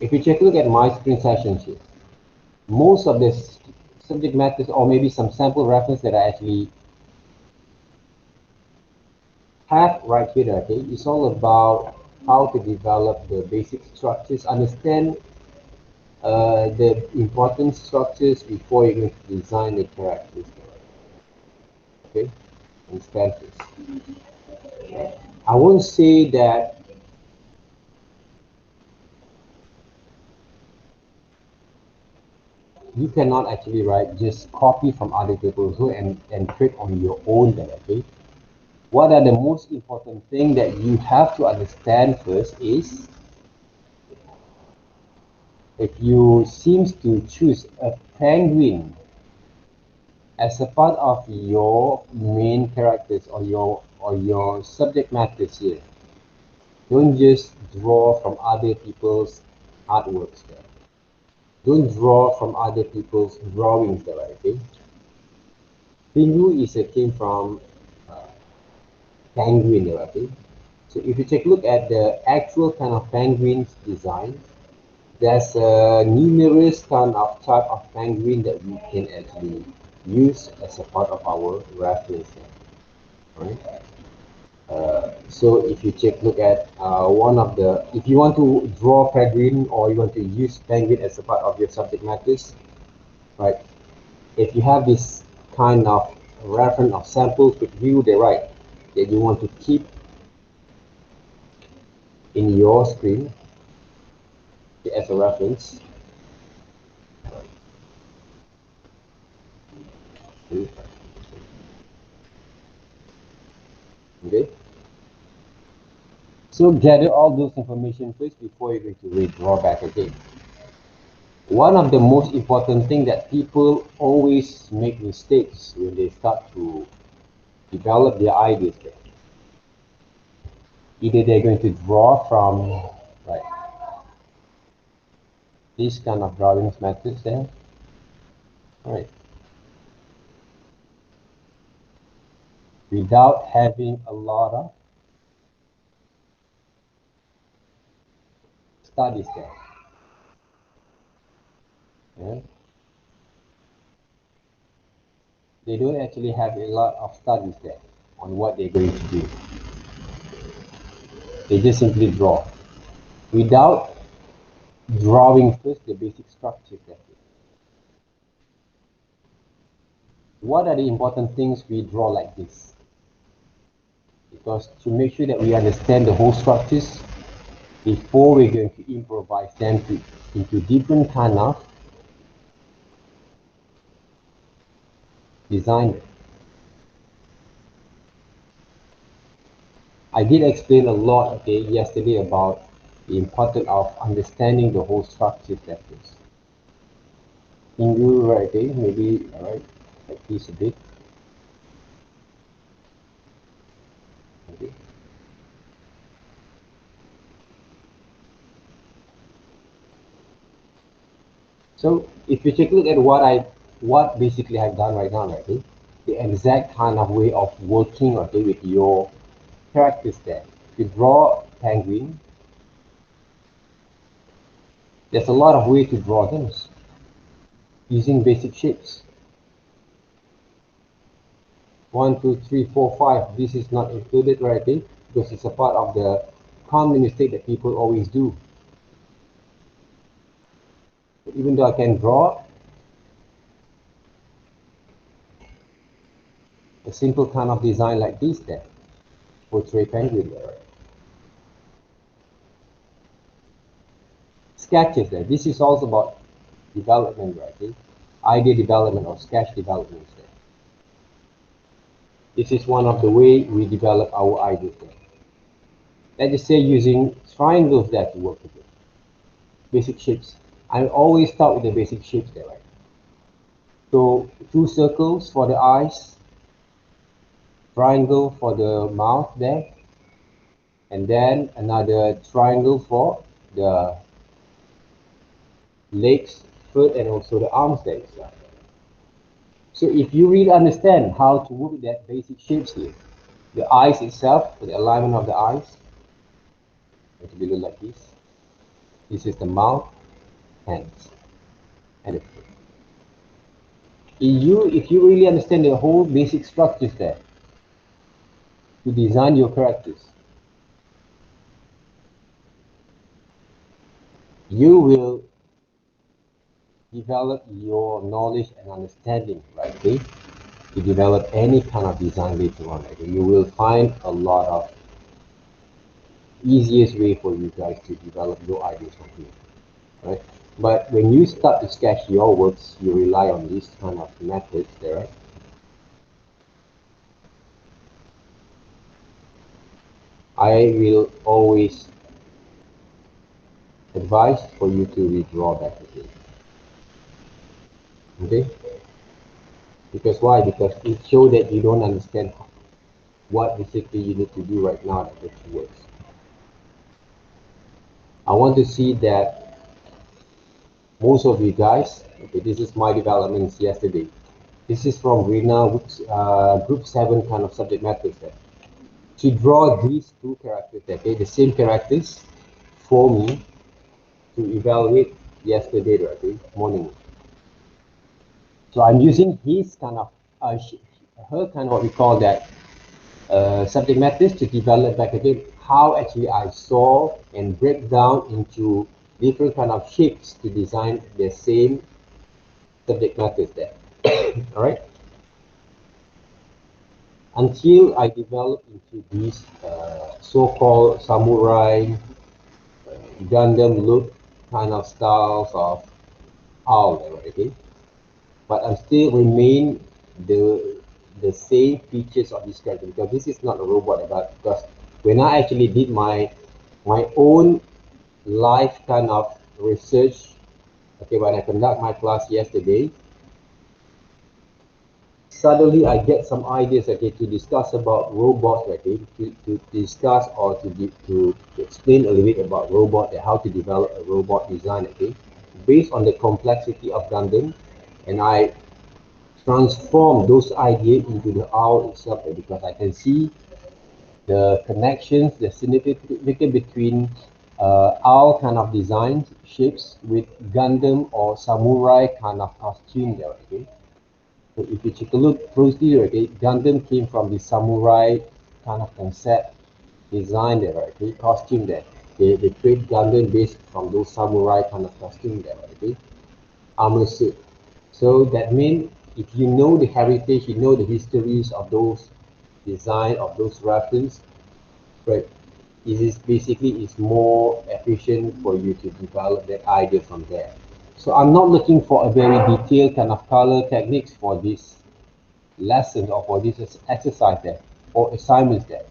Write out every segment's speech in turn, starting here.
If you take a look at my screen sessions here, most of this subject matters, or maybe some sample reference that I actually have right here, okay, it's all about how to develop the basic structures, understand the important structures before you're going to design the characters, okay, and stances. I won't say that you cannot actually just copy from other people's work and create on your own then, okay? What are the most important thing that you have to understand first is, if you seems to choose a penguin as a part of your main characters or your subject matters here, don't just draw from other people's artworks there. Don't draw from other people's drawings there, okay? Pingu came from penguin, okay? So if you take a look at the actual kind of penguins design, there's numerous kind of type of penguin that we can actually use as a part of our reference, right? So if you take a look at one of the, if you want to draw penguin or you want to use penguin as a part of your subject matters, right? If you have this kind of reference of samples with you, they right, that you want to keep in your screen as a reference. Okay. So gather all those information first before you're going to redraw back again. One of the most important thing that people always make mistakes when they start to develop their ideas. Either they're going to draw from this kind of drawings methods there, right? Without having a lot of studies there. Yeah? They don't actually have a lot of studies there on what they're going to do. They just simply draw without drawing first the basic structures there. What are the important things we draw like this? Because to make sure that we understand the whole structures before we're going to improvise them into different kind of design. I did explain a lot, okay, yesterday about the importance of understanding the whole structure factors. Hindu, right, okay, maybe, all right, like this a bit. Okay. So if you take a look at what basically I've done right now, okay, the exact kind of way of working, okay, with your characters there. To draw penguin, there's a lot of ways to draw them using basic shapes. 1, 2, 3, 4, 5. This is not included, right? Okay? Because it's a part of the common mistake that people always do. Even though I can draw a simple kind of design like this there, portray penguin there. Right? Sketches there. This is also about development, right? Okay? Idea development or sketch development there. This is one of the way we develop our ideas there. Let's just say using triangles there to work with it. Basic shapes. I always start with the basic shapes there, right? So 2 circles for the eyes, triangle for the mouth there, and then another triangle for the legs, foot, and also the arms there. So if you really understand how to work with that basic shapes here, the eyes itself, for the alignment of the eyes, it will be like this. This is the mouth, hands, and the foot. If you really understand the whole basic structures there, to design your characters, you will develop your knowledge and understanding, right? Okay? To develop any kind of design later on, right? You will find a lot of easiest way for you guys to develop your ideas from here, right? But when you start to sketch your works, you rely on these kind of methods there, right? I will always advise for you to redraw back again. Okay? Because why? Because it shows that you don't understand what basically you need to do right now that it works. I want to see that most of you guys, okay, this is my developments yesterday. This is from Rena group 7 kind of subject matters there. To draw these two characters, okay, the same characters for me to evaluate yesterday, okay, morning. So I'm using his kind of, her kind of what we call that subject matters to develop back again how actually I saw and break down into different kind of shapes to design the same subject matters there. All right. Until I develop into these so-called samurai Gundam look kind of styles of owl, okay? But I still remain the same features of this character because this is not a robot. But because when I actually did my own live kind of research, okay, when I conduct my class yesterday, suddenly I get some ideas, okay, to discuss about robots, okay, to discuss or to explain a little bit about robot, how to develop a robot design, okay, based on the complexity of Gundam, and I transform those ideas into the owl itself, because I can see the connections, the significance between owl kind of design shapes with Gundam or samurai kind of costume there, okay. So if you take a look closely, okay, Gundam came from the samurai kind of concept design there, right? Okay, costume there. They create Gundam based from those samurai kind of costume there, right? Okay, armor suit. So that means if you know the heritage, you know the histories of those design of those reference, right? It is basically it's more efficient for you to develop that idea from there. So I'm not looking for a very detailed kind of color techniques for this lesson or for this exercise there or assignments there.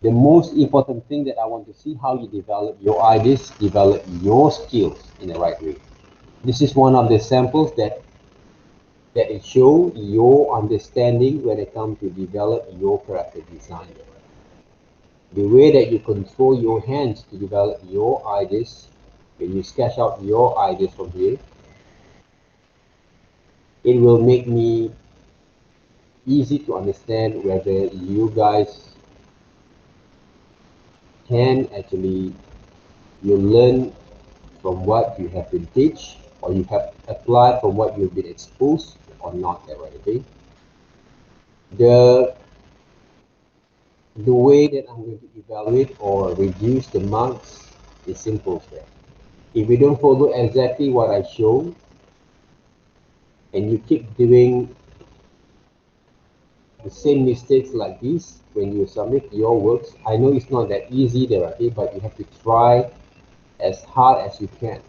The most important thing that I want to see how you develop your ideas, develop your skills in the right way. This is one of the samples that it show your understanding when it comes to develop your character design. The way that you control your hands to develop your ideas, when you sketch out your ideas from here, it will make me easy to understand whether you guys can actually you learn from what you have been teach or you have applied from what you've been exposed or not already. The way that I'm going to evaluate or reduce the marks is simple there. If you don't follow exactly what I show and you keep doing the same mistakes like this when you submit your works, I know it's not that easy there, okay, but you have to try as hard as you can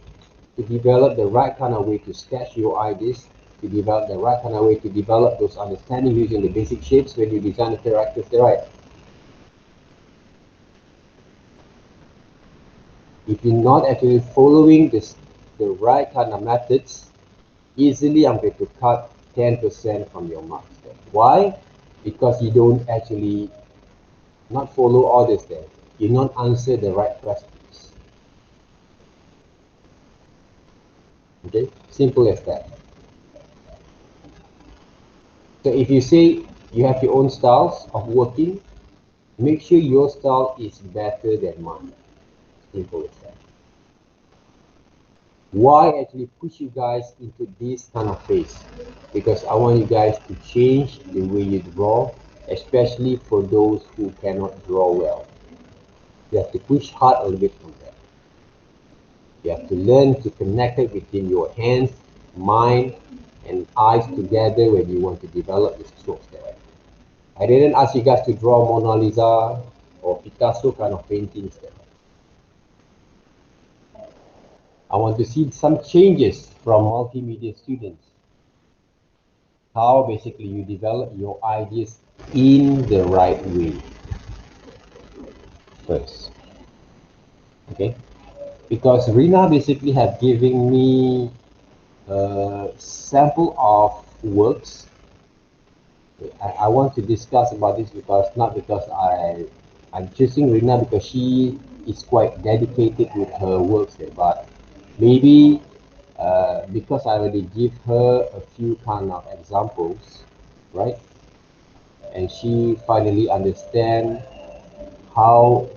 to develop the right kind of way to sketch your ideas, to develop the right kind of way to develop those understanding using the basic shapes when you design the characters, right? If you're not actually following the right kind of methods, easily I'm going to cut 10% from your marks there. Why? Because you don't actually not follow orders there. You not answer the right questions. Okay, simple as that. So if you say you have your own styles of working, make sure your style is better than mine. Simple as that. Why actually push you guys into this kind of phase? Because I want you guys to change the way you draw, especially for those who cannot draw well. You have to push hard a little bit from there. You have to learn to connect it between your hands, mind, and eyes together when you want to develop the strokes there. I didn't ask you guys to draw Mona Lisa or Picasso kind of paintings there. I want to see some changes from multimedia students. How basically you develop your ideas in the right way first. Okay? Because Rina basically have given me a sample of works. I want to discuss about this because not because I'm choosing Rina because she is quite dedicated with her works there, but maybe because I already give her a few kind of examples, right? And she finally understand how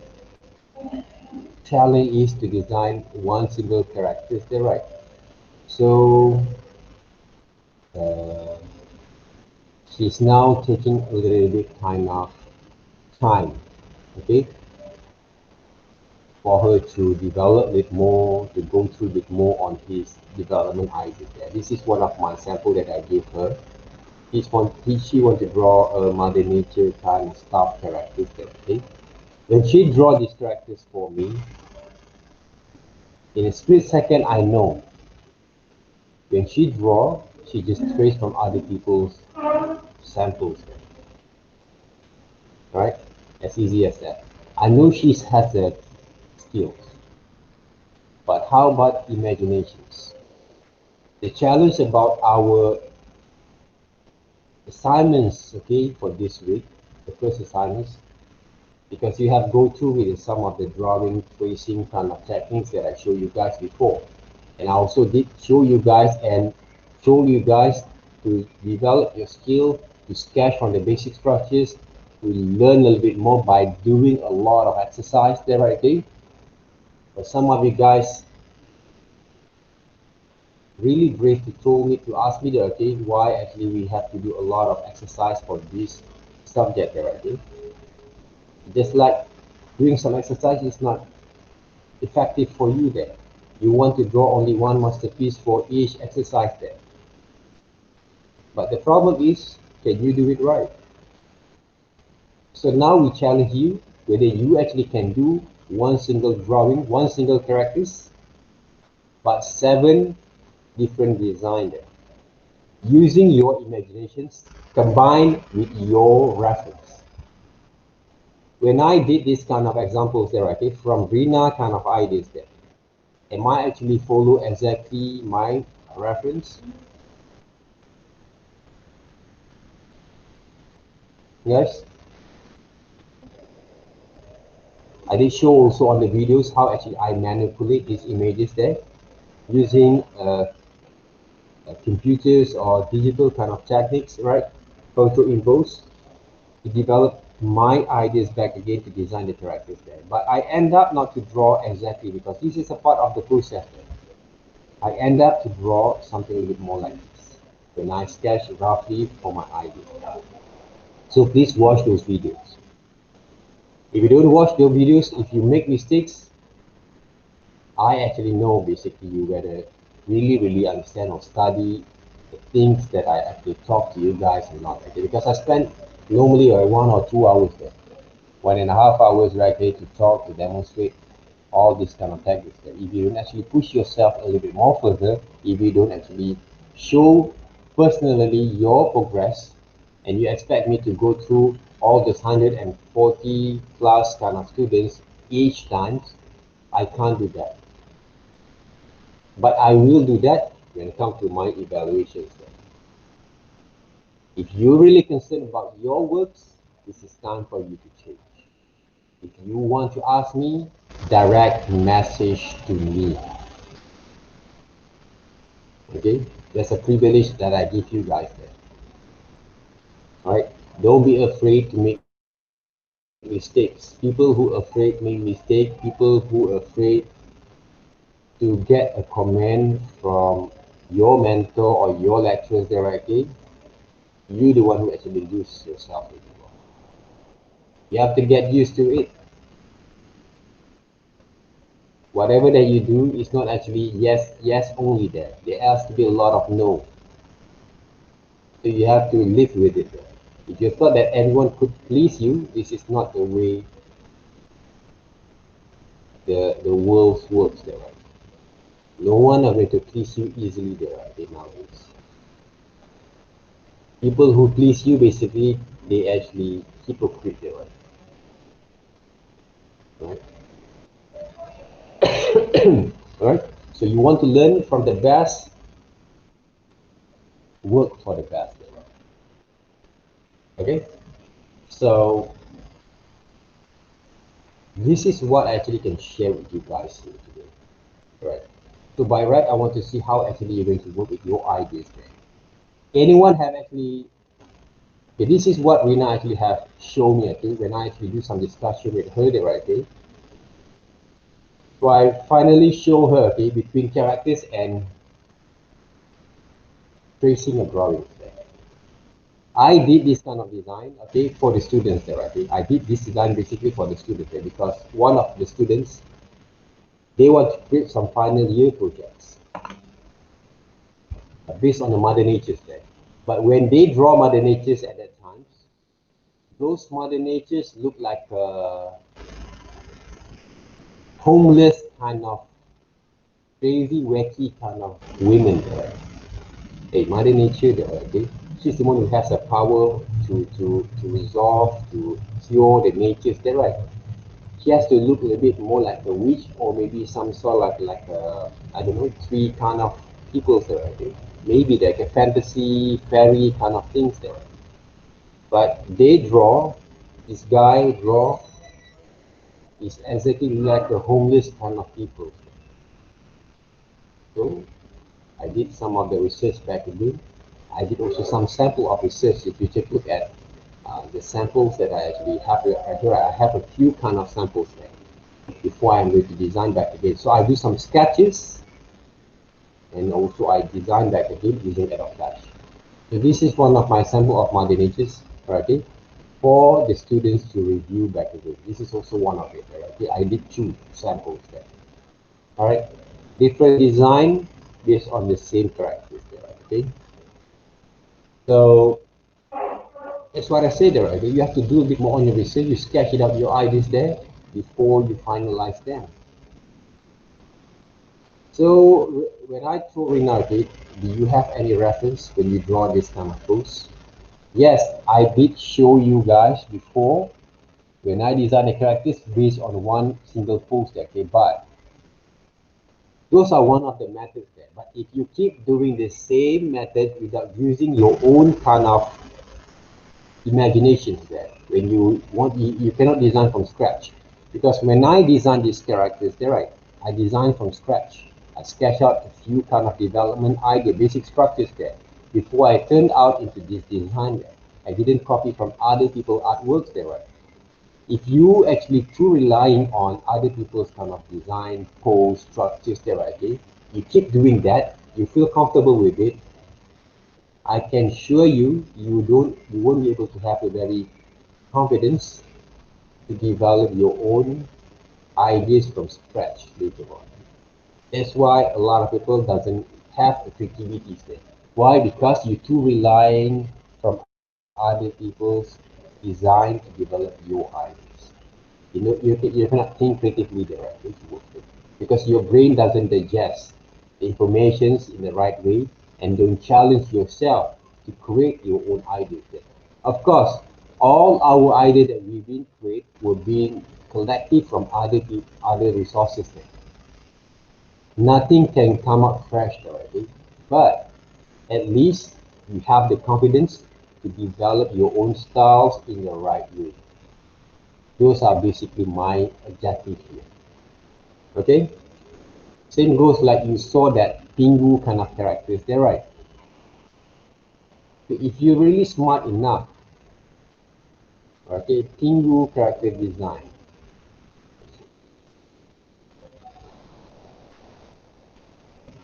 talent is to design one single character. Is that right? So uh, she's now taking a little bit kind of time, okay, for her to develop it more, to go through it more on his development idea. This is one of my sample that I gave her. She want to draw a Mother Nature kind of stuff characters. Okay, when she draw these characters for me, in a split second, I know when she draw, she just trace from other people's samples, right? As easy as that. I know she has the skills, but how about imaginations? The challenge about our assignments, okay, for this week, the first assignments, because you have go through with some of the drawing, tracing kind of techniques that I showed you guys before. And I also did show you guys and show you guys to develop your skill, to sketch on the basic structures, to learn a little bit more by doing a lot of exercise there, right? Okay? But some of you guys really brave to told me to ask me that, okay, why actually we have to do a lot of exercise for this subject there, right? Okay? Just like doing some exercise is not effective for you there. You want to draw only one masterpiece for each exercise there. But the problem is, can you do it right? So now we challenge you whether you actually can do one single drawing, one single characters, but 7 different design there. Using your imaginations combined with your reference. When I did this kind of examples there, okay, from Rina kind of ideas there, am I actually follow exactly my reference? Yes. I did show also on the videos how actually I manipulate these images there using computers or digital kind of techniques, right? Photo impose to develop my ideas back again to design the characters there. But I end up not to draw exactly because this is a part of the process there. I end up to draw something a little bit more like this when I sketch roughly for my idea. So please watch those videos. If you don't watch those videos, if you make mistakes, I actually know basically you whether really understand or study the things that I actually talk to you guys or not. Okay? Because I spend normally 1 or 2 hours there, 1.5 hours right there to talk, to demonstrate all these kind of tactics. That if you don't actually push yourself a little bit more further, if you don't actually show personally your progress, and you expect me to go through all those 140 plus kind of students each time, I can't do that. But I will do that when it comes to my evaluations. If you're really concerned about your works, this is time for you to change. If you want to ask me, direct message to me. Okay? There's a privilege that I give you guys there. Alright? Don't be afraid to make mistakes. People who are afraid make mistakes. People who are afraid to get a comment from your mentor or your lecturers directly, you the one who actually lose yourself. You have to get used to it. Whatever that you do is not actually yes, yes only there. There has to be a lot of no. So you have to live with it. If you thought that everyone could please you, this is not the way the world works there. Right? No one are going to please you easily there right, nowadays. People who please you, basically, they actually hypocrite there, right? Right? So you want to learn from the best, work for the best. Okay? So this is what I actually can share with you guys here today. Right? So by right, I want to see how actually you're going to work with your ideas there. Anyone have actually, okay, this is what Rina actually have shown me, okay, when I actually do some discussion with her there, right, okay? So I finally show her, okay, between characters and tracing a drawing. I did this kind of design, okay, for the students there, okay. I did this design basically for the students there because one of the students, they want to create some final year projects based on the Mother Natures there. But when they draw Mother Natures at that time, those Mother Natures look like homeless kind of crazy, wacky kind of women there. Hey, Mother Nature there, okay. She's the one who has the power to resolve, to cure the natures there, right? She has to look a little bit more like a witch or maybe some sort of like a, I don't know, three kind of people there, I think. Maybe like a fantasy, fairy kind of things there. But they draw, this guy draw is exactly like a homeless kind of people. So I did some of the research back again. I did also some sample of research. If you take a look at the samples that I actually have here, I have a few kind of samples there before I'm going to design back again. So I do some sketches and also I design back again using Adobe Flash. So this is one of my sample of Mother Natures, okay, for the students to review back again. This is also one of it, okay. I did two samples there. All right, different design based on the same characters there, okay. So that's what I said there, right? You have to do a bit more on your research. You sketch it out your ideas there before you finalize them. So when I told Rina, okay, do you have any reference when you draw this kind of pose? Yes, I did show you guys before when I design the characters based on one single pose there, okay, but those are one of the methods there. But if you keep doing the same method without using your own kind of imaginations there, when you want, you cannot design from scratch. Because when I design these characters, they're right, I design from scratch. I sketch out a few kind of development idea, basic structures there. Before I turned out into this design there, I didn't copy from other people's artworks there, right? If you actually too relying on other people's kind of design, pose, structures there, right, okay, you keep doing that, you feel comfortable with it, I can assure you, you won't be able to have a very confidence to develop your own ideas from scratch later on. That's why a lot of people doesn't have a creativity there. Why? Because you're too relying from other people's design to develop your ideas. You know, you cannot think creatively there, right? Because your brain doesn't digest the information in the right way and don't challenge yourself to create your own ideas there. Of course, all our ideas that we've been create were being collected from other resources there. Nothing can come up fresh already, but at least you have the confidence to develop your own styles in the right way. Those are basically my objectives here. Okay? Same goes like you saw that Pingu kind of characters, they're right. So if you're really smart enough, okay, Pingu character design.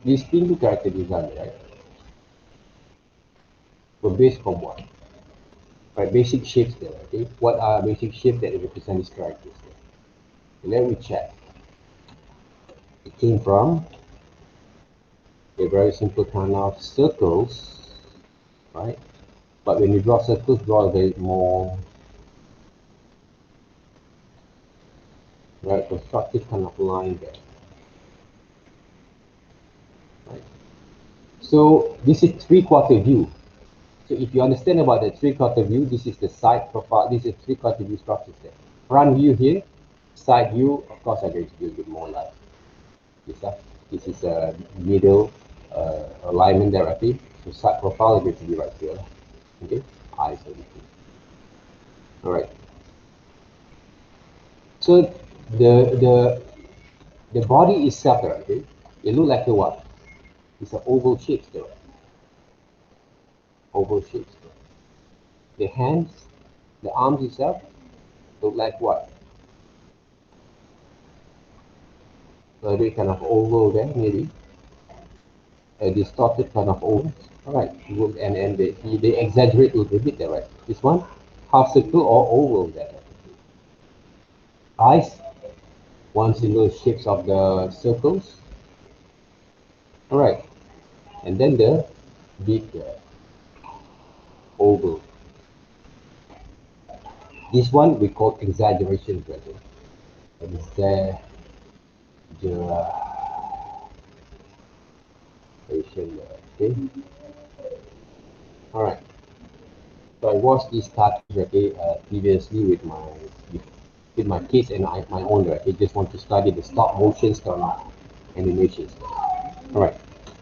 These Pingu character design, right, were based from what? Right, basic shapes there, okay? What are basic shapes that represent these characters there? Let me check. It came from a very simple kind of circles, right? But when you draw circles, draw a bit more, right, constructive kind of line there, right? So this is three-quarter view. So if you understand about the three-quarter view, this is the side profile. This is three-quarter view structure there. Front view here, side view, of course, I'm going to do a bit more like this. This is a middle alignment there, okay? So side profile is going to be right here. Okay, eyes everything. All right. So the body itself there, okay? It look like a what? It's an oval shape there. Oval shape. The hands, the arms itself look like what? A bit kind of oval there, maybe. A distorted kind of oval. All right. And they exaggerate a little bit there, right? This one, half circle or oval there. Eyes, one single shapes of the circles. All right. And then the big oval. This one we call exaggeration, brother. Exaggeration. Okay. All right. So I watched this cartoon, okay, previously with my kids and my own. Right? They just want to study the stop motion kind of animations. All right.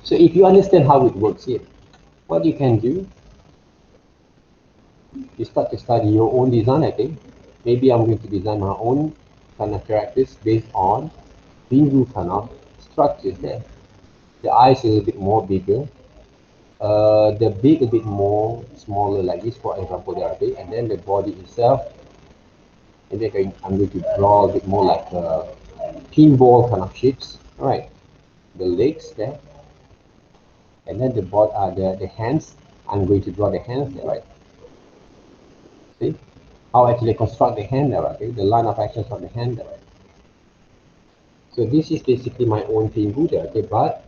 So if you understand how it works here, what you can do, you start to study your own design. I think maybe I'm going to design my own kind of characters based on Bingu kind of structures there. The eyes is a bit more bigger, the beak a bit more smaller like this, for example, there, okay, and then the body itself, and then I'm going to draw a bit more like pinball kind of shapes. All right, the legs there, and then the hands. I'm going to draw the hands there, right? See how I actually construct the hand there, okay? The line of actions of the hand there, right? So this is basically my own pinball there, okay? But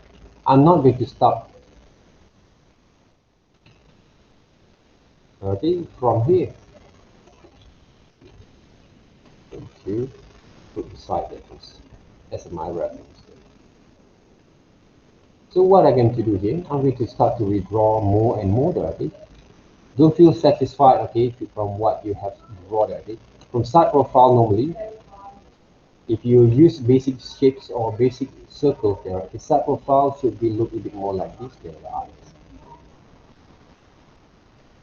I'm not going to stop, okay, from here. To put the side reference as my reference. So what I'm going to do here, I'm going to start to redraw more and more there, okay? Don't feel satisfied, okay, from what you have drawn there, okay? From side profile normally, if you use basic shapes or basic circles there, the side profile should be look a bit more like this there, the eyes.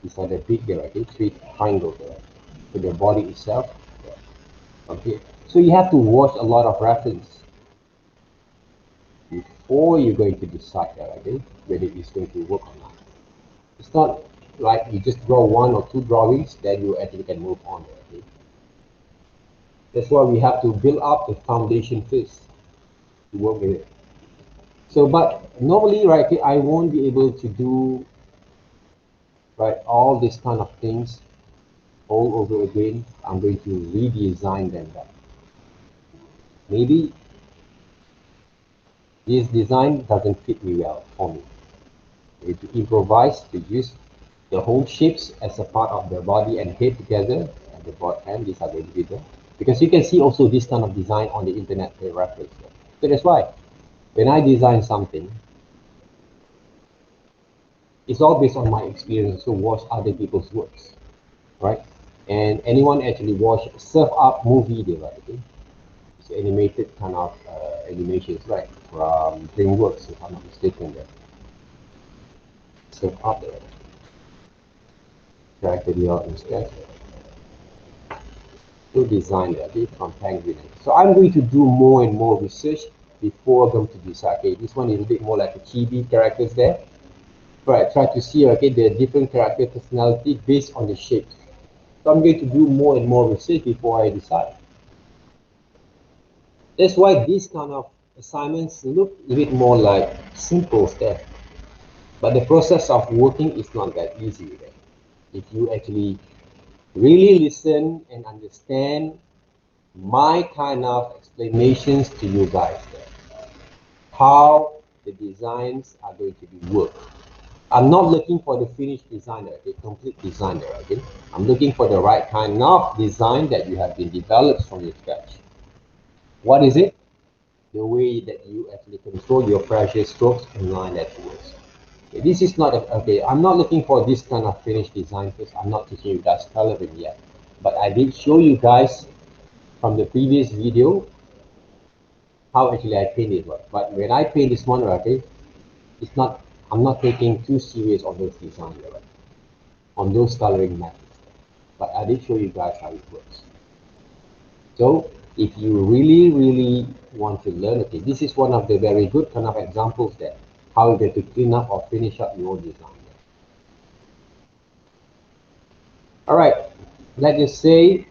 These are the big there, okay, three triangles there. So the body itself, okay. So you have to watch a lot of reference before you're going to decide that, okay, whether it's going to work or not. It's not like you just draw one or two drawings, then you actually can move on. Okay? That's why we have to build up the foundation first to work with it. So, but normally, right, okay, I won't be able to do right all these kind of things all over again. I'm going to redesign them back. Maybe this design doesn't fit me well for me. I need to improvise to use the whole shapes as a part of the body and head together, and the board hand, these are the individual. Because you can see also this kind of design on the internet reference. So that's why when I design something, it's all based on my experience, so watch other people's works, right? And anyone actually watch Surf Up movie, they right? Okay? It's animated kind of animations, right? From DreamWorks, if I'm not mistaken, there. Surf Up there. Character development sketch. To design that from Penguin. So I'm going to do more and more research before going to decide. Okay, this one is a bit more like a chibi characters there. Right, try to see, okay, the different character personality based on the shapes. So I'm going to do more and more research before I decide. That's why this kind of assignments look a bit more like simple steps, but the process of working is not that easy. Right? If you actually really listen and understand my kind of explanations to you guys, how the designs are going to be worked. I'm not looking for the finished designer, the complete designer, okay? I'm looking for the right kind of design that you have been developed from your scratch. What is it? The way that you actually control your pressure strokes and line afterwards. Okay, this is not, okay, I'm not looking for this kind of finished design because I'm not teaching you guys coloring yet. But I did show you guys from the previous video how actually I paint it. But when I paint this one, okay, it's not, I'm not taking too serious on those designs, right? On those coloring methods. But I did show you guys how it works. So if you really want to learn, okay, this is one of the very good kind of examples that how you get to clean up or finish up your design. All right, let's just say,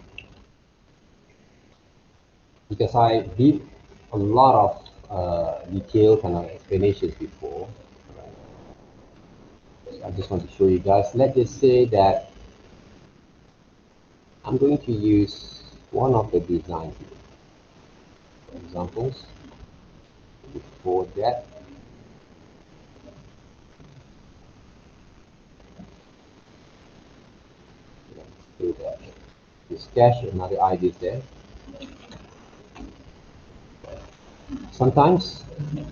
because I did a lot of detailed kind of explanations before, so I just want to show you guys. Let's just say that I'm going to use one of the design examples. Before that, do that. Just cache another ID there. Sometimes you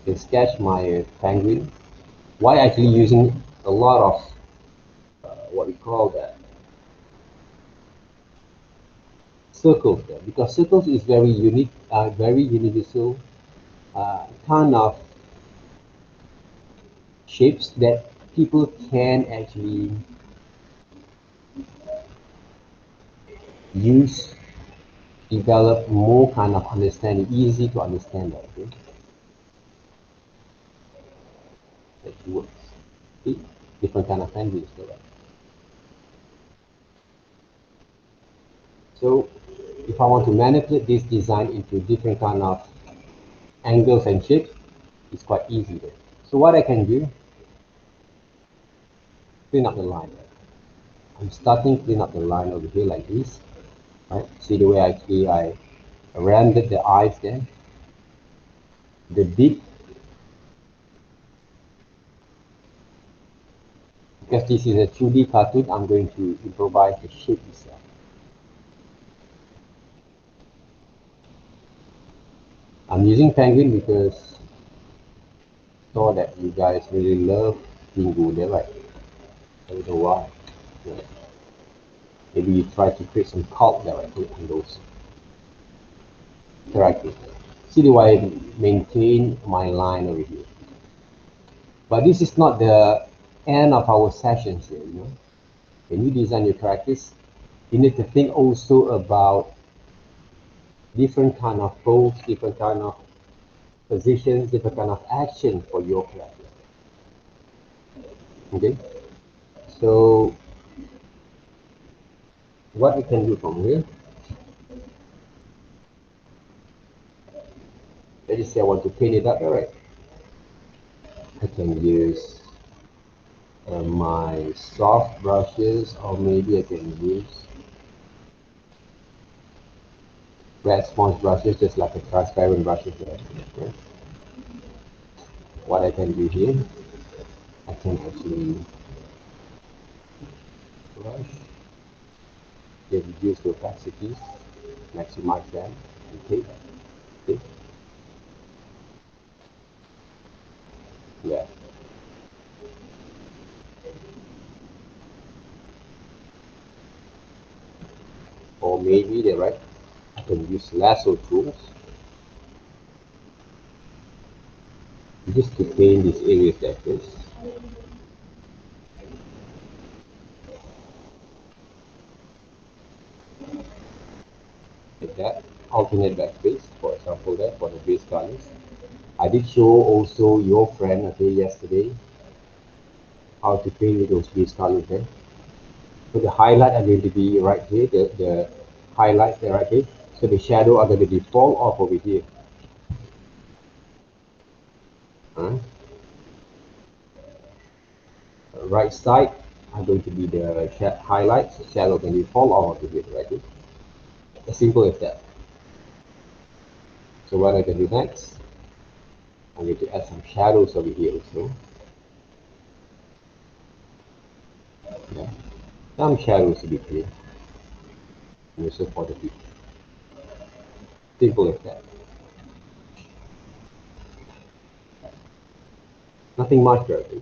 can sketch my penguin. Why actually using a lot of what we call that circles there? Because circles is very unique, very universal kind of shapes that people can actually use, develop more kind of understanding, easy to understand that. Okay? That works. See? Different kind of penguins, correct? So if I want to manipulate this design into different kind of angles and shapes, it's quite easy there. So what I can do, clean up the line. I'm starting to clean up the line over here like this. Right? See the way I rendered the eyes there. The beak, because this is a 2D cartoon, I'm going to improvise the shape itself. I'm using penguin because I saw that you guys really love Pingu there, right? I don't know why. Yeah. Maybe you try to create some cult directly on those characters. See the way I maintain my line over here. But this is not the end of our sessions here, you know. When you design your characters, you need to think also about different kind of pose, different kind of positions, different kind of action for your character. Okay, so what we can do from here, let's just say I want to paint it up, all right? I can use my soft brushes, or maybe I can use red sponge brushes, just like a transparent brushes there. Okay? What I can do here, I can actually brush, reduce the opacity, maximize them, and take. Okay? Yeah. Or maybe they're right, I can use lasso tools just to paint these areas like this. Like that. Alternate backspace, for example, there for the base colors. I did show also your friend, okay, yesterday, how to paint with those base colors there. So the highlight are going to be right here, the highlights there right here. So the shadow are going to be fall off over here. Alright. Right side are going to be the highlights. The shadow can be fall out of the bit, right? As simple as that. So what I can do next, I'm going to add some shadows over here also. Yeah. Some shadows to be clear. And also for the feet. Simple as that. Nothing much there. Okay?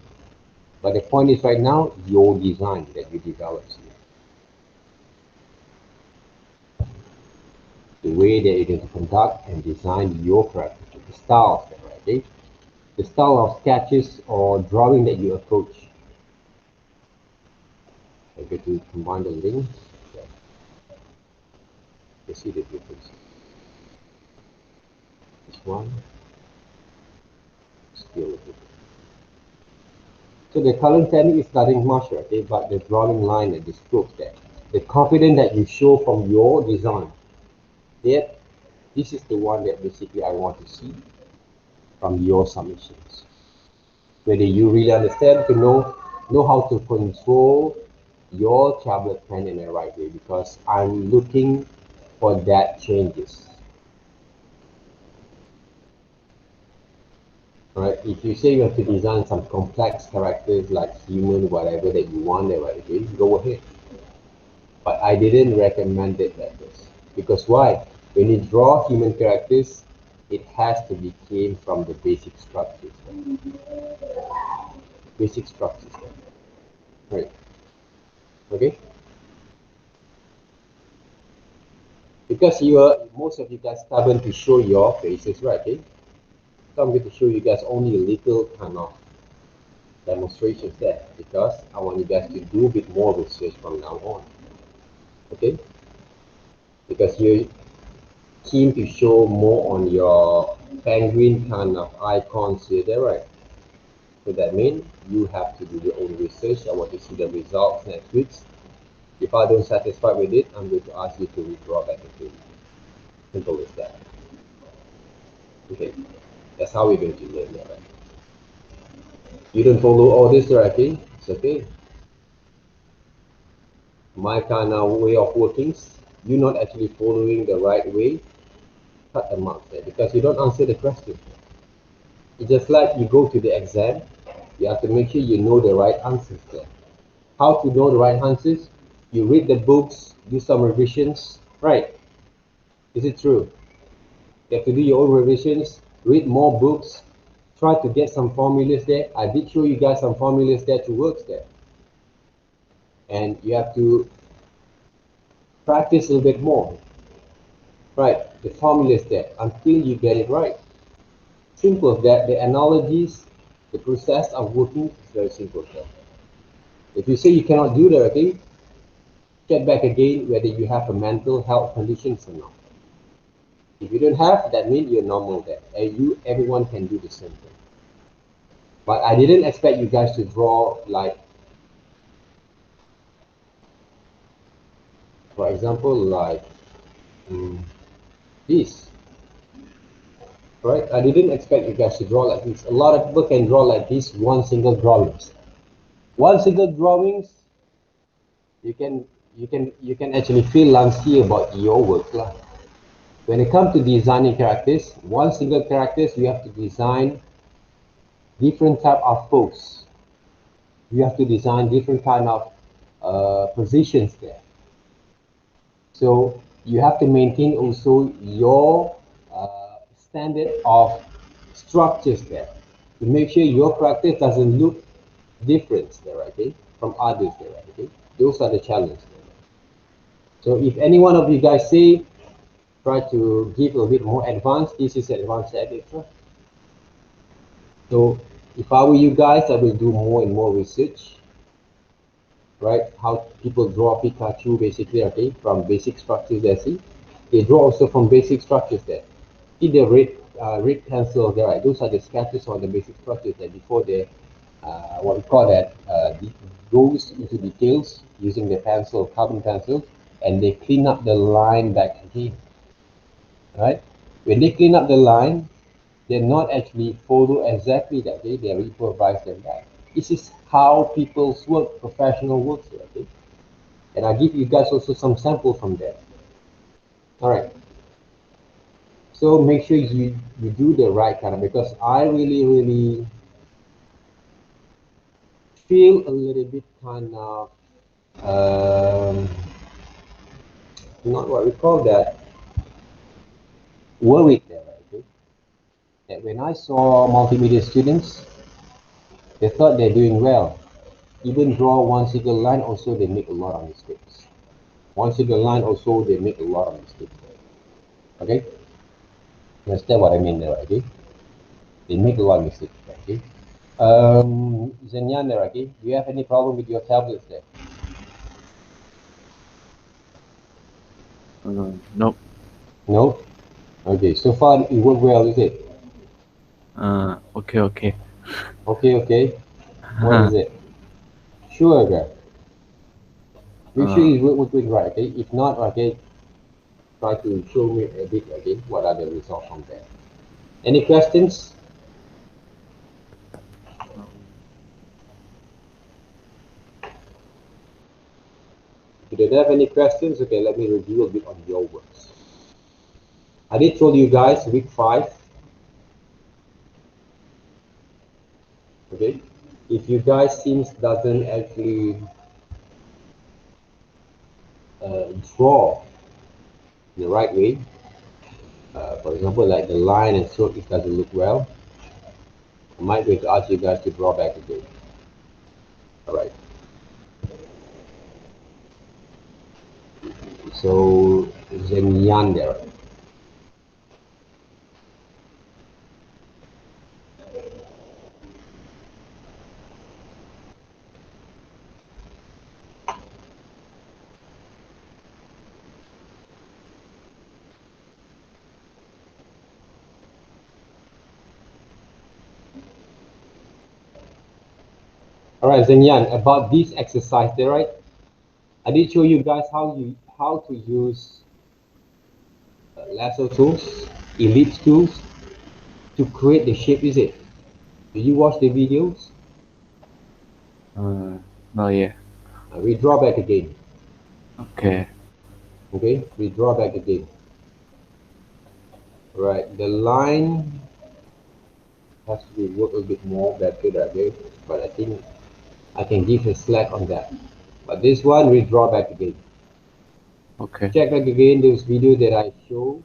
But the point is right now, your design that you develop. The way that you're going to conduct and design your practice, the styles, right? Okay? The style of sketches or drawing that you approach. I'm going to combine the links. Yeah. You see the difference. This one, still a difference. So the color technique is nothing much, okay? But the drawing line and the strokes there. The confidence that you show from your design. Yet, this is the one that basically I want to see from your submissions. Whether you really understand to know how to control your tablet pen in the right way, because I'm looking for that changes. Right? If you say you have to design some complex characters like human, whatever that you want, right? Okay, go ahead. But I didn't recommend it like this. Because why? When you draw human characters, it has to be came from the basic structures. Basic structures. Right. Okay? Because you are most of you guys stubborn to show your faces, right? Okay? So I'm going to show you guys only a little kind of demonstrations there because I want you guys to do a bit more research from now on. Okay? Because you're keen to show more on your penguin kind of icons here, there, right? So that means you have to do your own research. I want to see the results next week. If I don't satisfied with it, I'm going to ask you to withdraw back again. Simple as that. Okay, that's how we're going to learn that, right? You don't follow all this, right? Okay, it's okay. My kind of way of workings, you're not actually following the right way. Cut them out there because you don't answer the question. It's just like you go to the exam, you have to make sure you know the right answers there. How to know the right answers? You read the books, do some revisions, right? Is it true? You have to do your own revisions, read more books, try to get some formulas there. I did show you guys some formulas there to work there. And you have to practice a little bit more. Right, the formulas there until you get it right. Simple as that. The analogies, the process of working is very simple. If you say you cannot do that, okay, check back again whether you have a mental health condition or not. If you don't have, that means you're normal there. And everyone can do the same thing. But I didn't expect you guys to draw like, for example, like this. Right? I didn't expect you guys to draw like this. A lot of people can draw like this, one single drawings. One single drawings, you can actually freelance here about your work. When it comes to designing characters, one single characters, you have to design different type of pose. You have to design different kind of positions there. So you have to maintain also your standard of structures there to make sure your character doesn't look different there, okay, from others there, okay. Those are the challenges. So if any one of you guys say try to give a bit more advanced, this is advanced editor. So if I were you guys, I will do more and more research, right? How people draw Pikachu basically, okay, from basic structures there. See, they draw also from basic structures there. See the red pencil there, right? Those are the sketches on the basic structures there before they, what we call that, goes into details using the pencil, carbon pencil, and they clean up the line back again, right? When they clean up the line, They're not actually follow exactly that way. They improvise them back. This is how people's work, professional works. Okay, and I give you guys also some sample from there. All right. So make sure you do the right kind of, because I really feel a little bit kind of not what we call that, worried there. Okay, that when I saw multimedia students, they thought they're doing well. Even draw one single line, also they make a lot of mistakes. One single line, also they make a lot of mistakes. Okay, understand what I mean there? Okay, they make a lot of mistakes. Okay. Zenyan there. Okay, do you have any problem with your tablets there? Nope. No. Okay. So far it worked well, is it? Okay, okay. Okay. Okay. What is it? Sure, guy. Make sure uh, it's working right. Okay. If not, okay, try to show me a bit. Okay, what are the results from there? Any questions? um, If you don't have any questions, okay, let me review a bit on your works. I did told you guys week 5. Okay. If you guys seems doesn't actually draw the right way, for example, like the line and stroke, it doesn't look well, I might going to ask you guys to draw back again. All right. So Zemyan there. All right, Zenyan, about this exercise there, right? I did show you guys how to use lasso tools, ellipse tools to create the shape. Is it? Did you watch the videos? no, yeah. We draw back again. Okay. Okay, we draw back again. Right, the line has to be worked a bit more better that way, but I think I can give a slack on that. But this one we draw back again. Okay. Check back again those videos that I show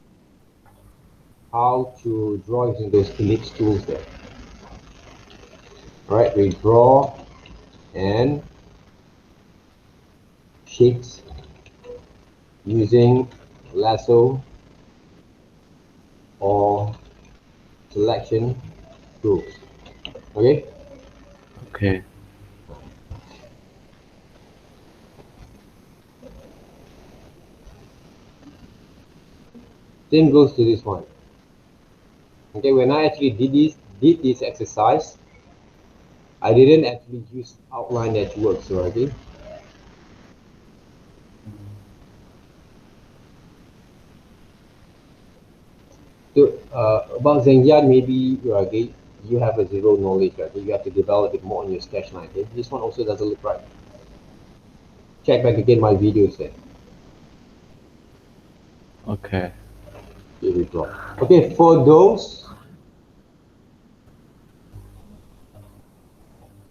how to draw using those ellipse tools there. Alright, we draw and shapes using lasso or selection tools. Okay? Okay. Same goes to this one. Okay, when I actually did this exercise, I didn't actually use outline that works already. So about Zengyan, maybe okay, you have a zero knowledge. Okay? You have to develop it more on your sketch line. Okay? This one also doesn't look right. Check back again my videos there. Okay. Here we go. Okay, for those,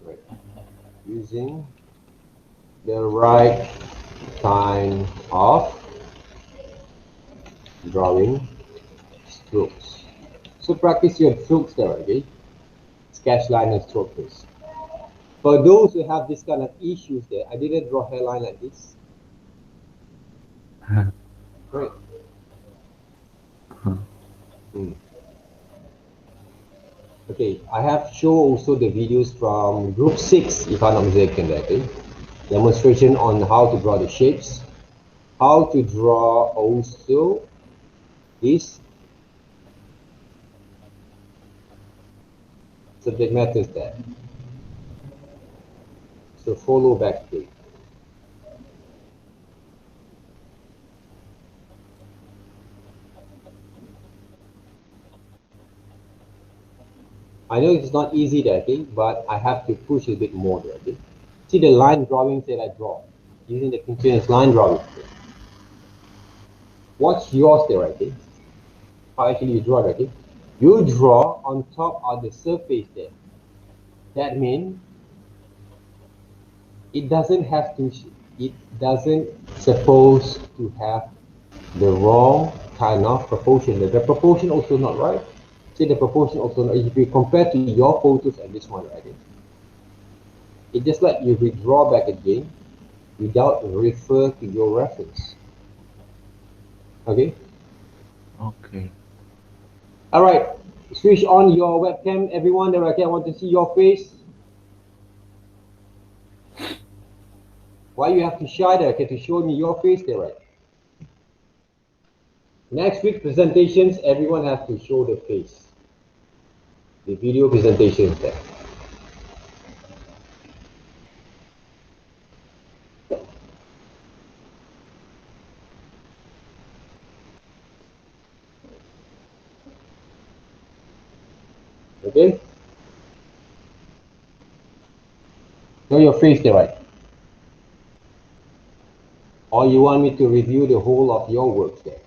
right, using the right kind of drawing strokes. So practice your strokes there, okay? Sketch line and strokes. For those who have this kind of issues there, I didn't draw hairline like this. Right. Hmm. Okay, I have shown also the videos from group 6, if I'm not mistaken, okay? Demonstration on how to draw the shapes, how to draw also this subject matters there. So follow back please. I know it's not easy there, okay, but I have to push a bit more there, okay. See the line drawings that I draw using the continuous line drawing. Okay? What's yours there, okay? How actually you draw it, okay? You draw on top of the surface there. That means it doesn't have to. It doesn't supposed to have the wrong kind of proportion. The proportion also not right. See the proportion also not. If you compare to your photos and this one, right? It just like you redraw back again without refer to your reference. Okay. Okay. All right. Switch on your webcam, everyone. There, okay. I want to see your face. Why you have to shy there? Okay, to show me your face there, right? Next week presentations, everyone has to show the face. The video presentations there. Okay? Show your face there, right? Or you want me to review the whole of your works there?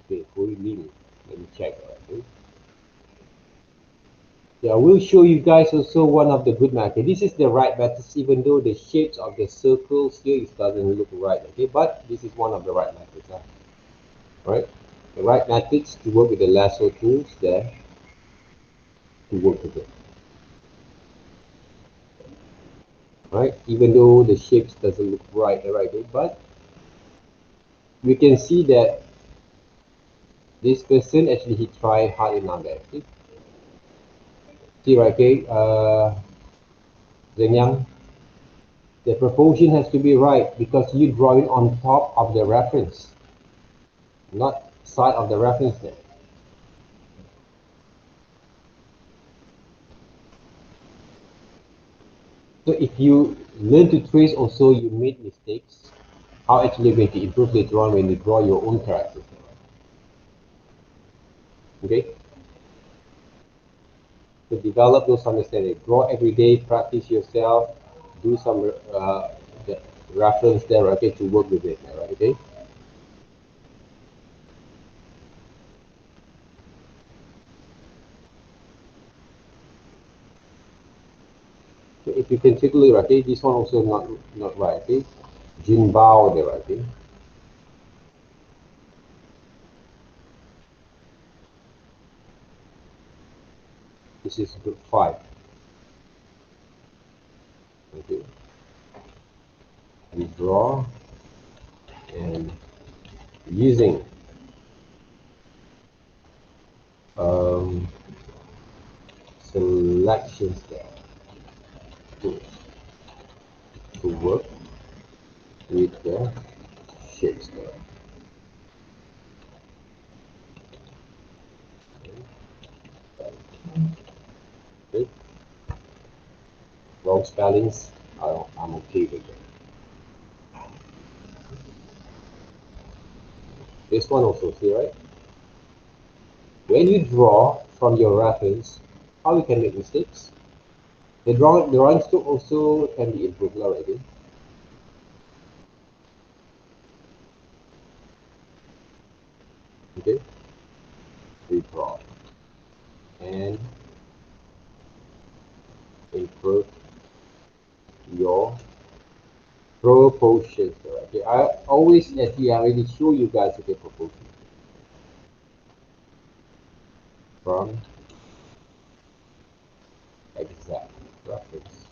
Okay, full link. Let me check. Okay. Yeah, I will show you guys also one of the good method. This is the right method, even though the shapes of the circles here it doesn't look right. Okay, but this is one of the right methods. Right? The right methods to work with the lasso tools there to work with it. Right? Even though the shapes doesn't look right, but we can see that this person actually he tried hard enough there. See right, okay, Zheng Yang, the proportion has to be right because you draw it on top of the reference, not side of the reference there. So if you learn to trace also you made mistakes, how actually you're going to improve later on when you draw your own characters. Okay? To develop those understanding. Draw every day, practice yourself, do some the reference there, okay, to work with it, right? Okay. So if you can take a look, okay, this one also not right, okay. Jin Bao there, okay. This is group 5. Okay. We draw and using um, selections there to, to work with the shapes there. Okay. Wrong spellings, I'm okay with it. This one also, see, right? When you draw from your reference, how you can make mistakes? The drawing stroke also can be improved already. Okay, redraw and improve your proportions. Okay, I always actually I already show you guys the proportion from exact reference.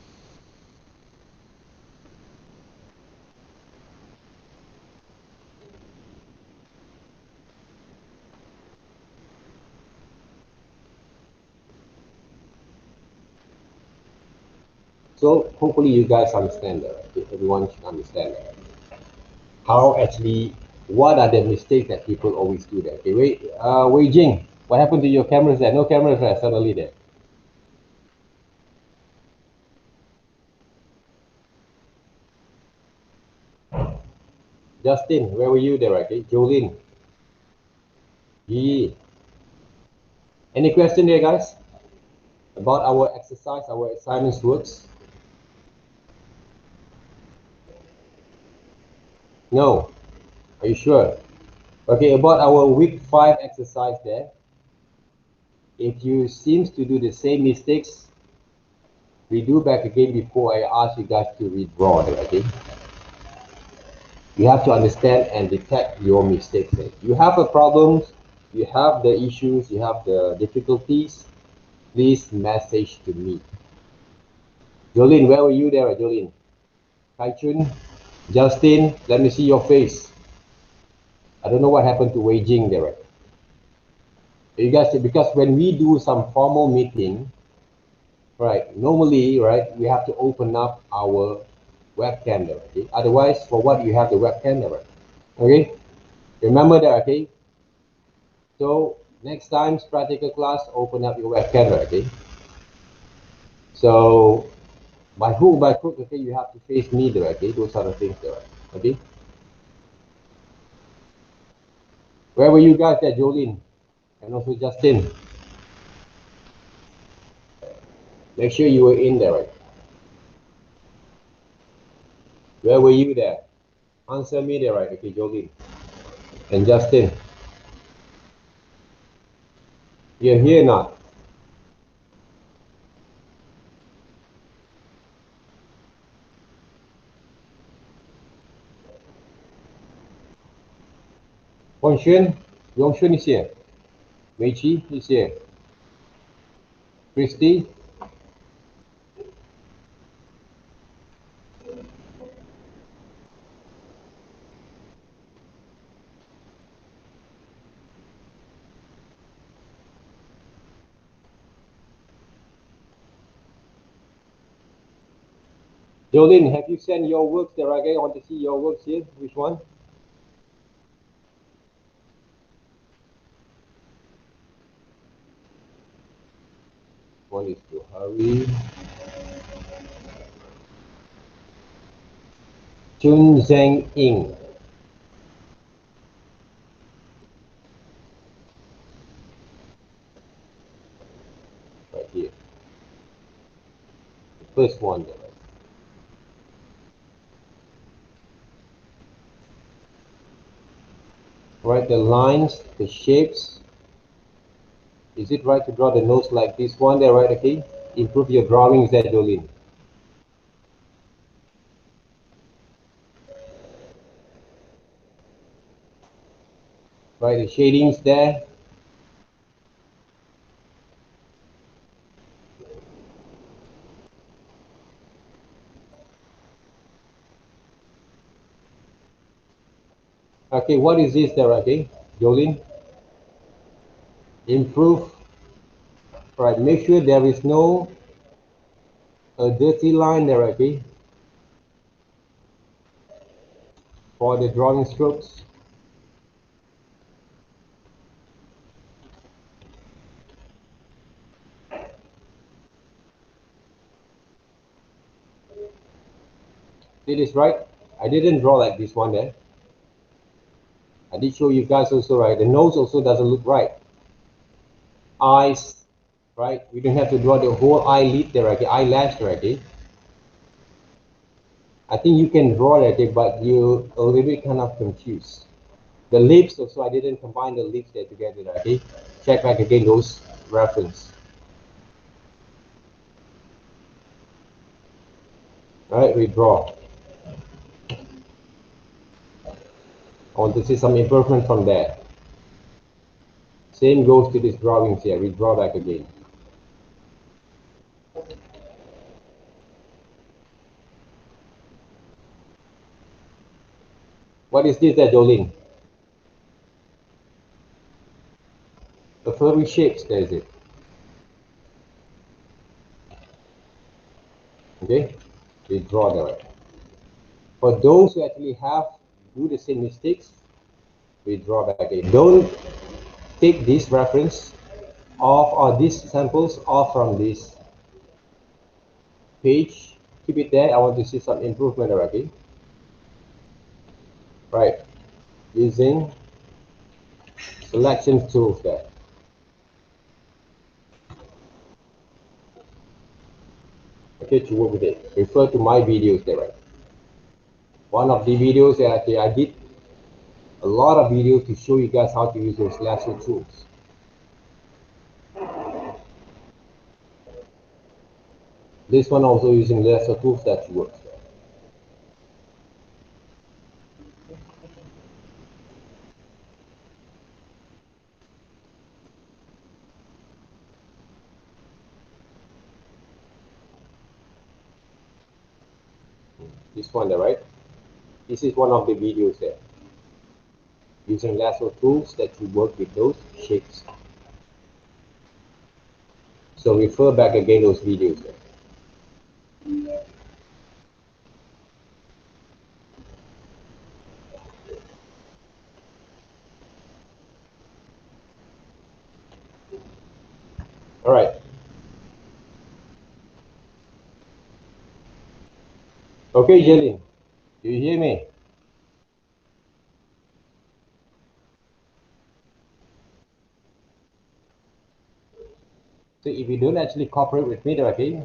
So hopefully you guys understand that. Okay? Everyone should understand that. How actually, what are the mistakes that people always do there? Okay, Wei Jing, what happened to your cameras there? No cameras there suddenly there. Justin, where were you there? Okay, Jolene, Yi. Any question there, guys? About our exercise, our assignments works? No. Are you sure? Okay, about our week 5 exercise there. If you seems to do the same mistakes, redo back again before I ask you guys to withdraw there, okay? You have to understand and detect your mistakes. You have a problem, you have the issues, you have the difficulties, please message to me. Jolene, where were you there, Jolene? Kai-Chun, Justin, let me see your face. I don't know what happened to Wei Jing there. Right? You guys, because when we do some formal meeting, right, normally, right, we have to open up our webcam there, okay? Otherwise, for what you have the webcam there, right? Okay? Remember that, okay? So next time, practical class, open up your webcam there, okay? So by hook, by crook, okay, you have to face me there, okay? Those are the things there, okay? Where were you guys there, Jolene? And also Justin? Make sure you were in there, right? Where were you there? Answer me there, right? Okay, Jolene. And Justin. You're here now. Yongxun. Yongxun is here. Meichi is here. Christy. Jolene, have you sent your works there again? I want to see your works here. Which one? One is to hurry. Chun Zheng Ying. Right here. The first one there. Right, the lines, the shapes. Is it right to draw the nose like this one there, right? Okay. Improve your drawings there, Jolene. Right, the shadings there. Okay, what is this there, okay? Jolene? Improve. Right, make sure there is no a dirty line there, okay? For the drawing strokes. It is right. I didn't draw like this one there. I did show you guys also, right? The nose also doesn't look right. Eyes, right? We don't have to draw the whole eyelid there, okay? Eyelash there, okay? I think you can draw that, okay, but you a little bit kind of confused. The lips also, I didn't combine the lips there together, okay? Check back again those reference. All right, redraw. I want to see some improvement from there. Same goes to these drawings here. Redraw back again. What is this there, Jolene? The furry shapes, there is it. Okay, we draw the right. For those who actually do the same mistakes, we draw back again. Don't take this reference off or these samples off from this page. Keep it there. I want to see some improvement already. Right, using selection tools there. Okay, to work with it. Refer to my videos there, right? One of the videos that I did a lot of videos to show you guys how to use those lasso tools. This one also using lasso tools that works. This one there, right? This is one of the videos there. Using lasso tools that you work with those shapes. So refer back again those videos there. All right. Okay, Jelly, do you hear me? So if you don't actually cooperate with me directly,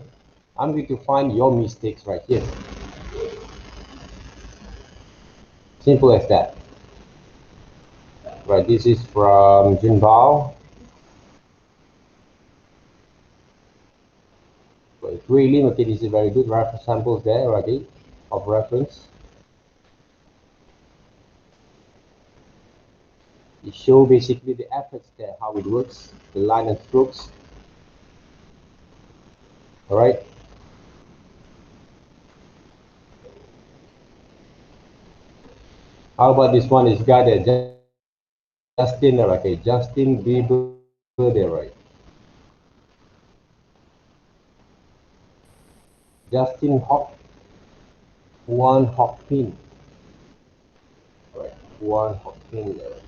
I'm going to find your mistakes right here. Simple as that. Right, this is from Jinbao. It's really okay. This is very good reference samples there already of reference. It show basically the efforts there, how it works, the line and strokes. All right. How about this one? Is guy there, Justin there, okay? Justin Bieber there, right? Justin Hopkins, right? One Hopkins there.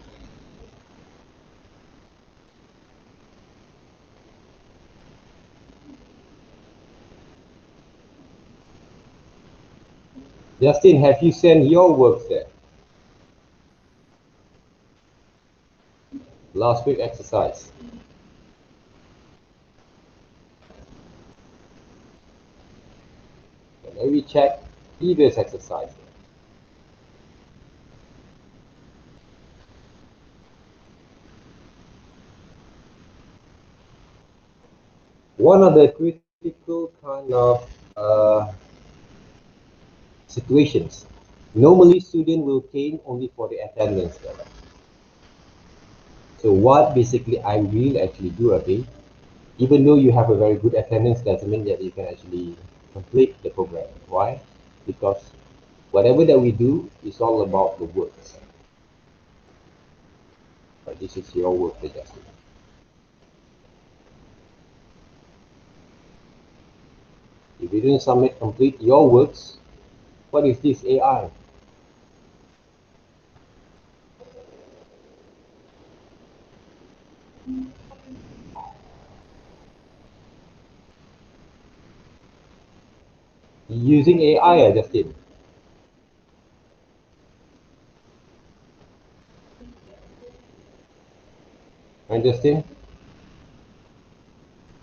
Justin, have you sent your works there? Last week exercise. Let me check previous exercise. One of the critical kind of situations. Normally, student will came only for the attendance there. So what basically I will actually do, okay? Even though you have a very good attendance, doesn't mean that you can actually complete the program. Why? Because whatever that we do is all about the works. But this is your work, Justin. If you didn't submit complete your works, what is this AI? Using AI, Justin. And Justin,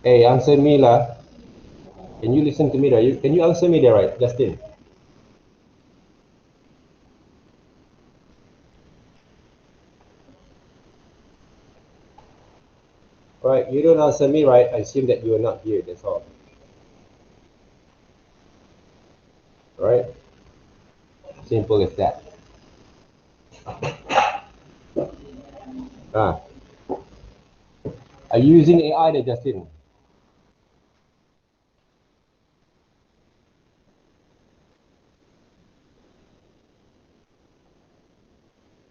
hey, answer me lah. Can you listen to me there? Can you answer me there, right, Justin? Right, you don't answer me, right? I assume that you are not here. That's all. Right? Simple as that. Ah, are you using AI there, Justin?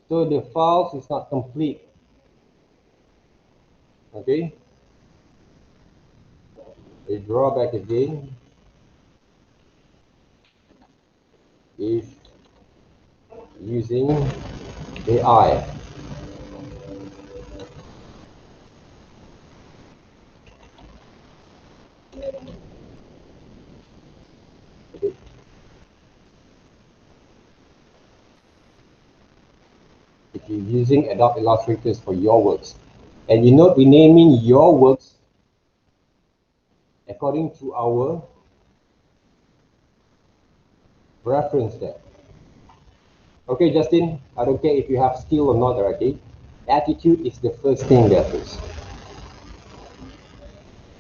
So the files is not complete. Okay. We draw back again. if using AI. Okay. If you're using Adobe Illustrators for your works, and you're not renaming your works according to our reference there. Okay, Justin, I don't care if you have skill or not, okay? Attitude is the first thing there first.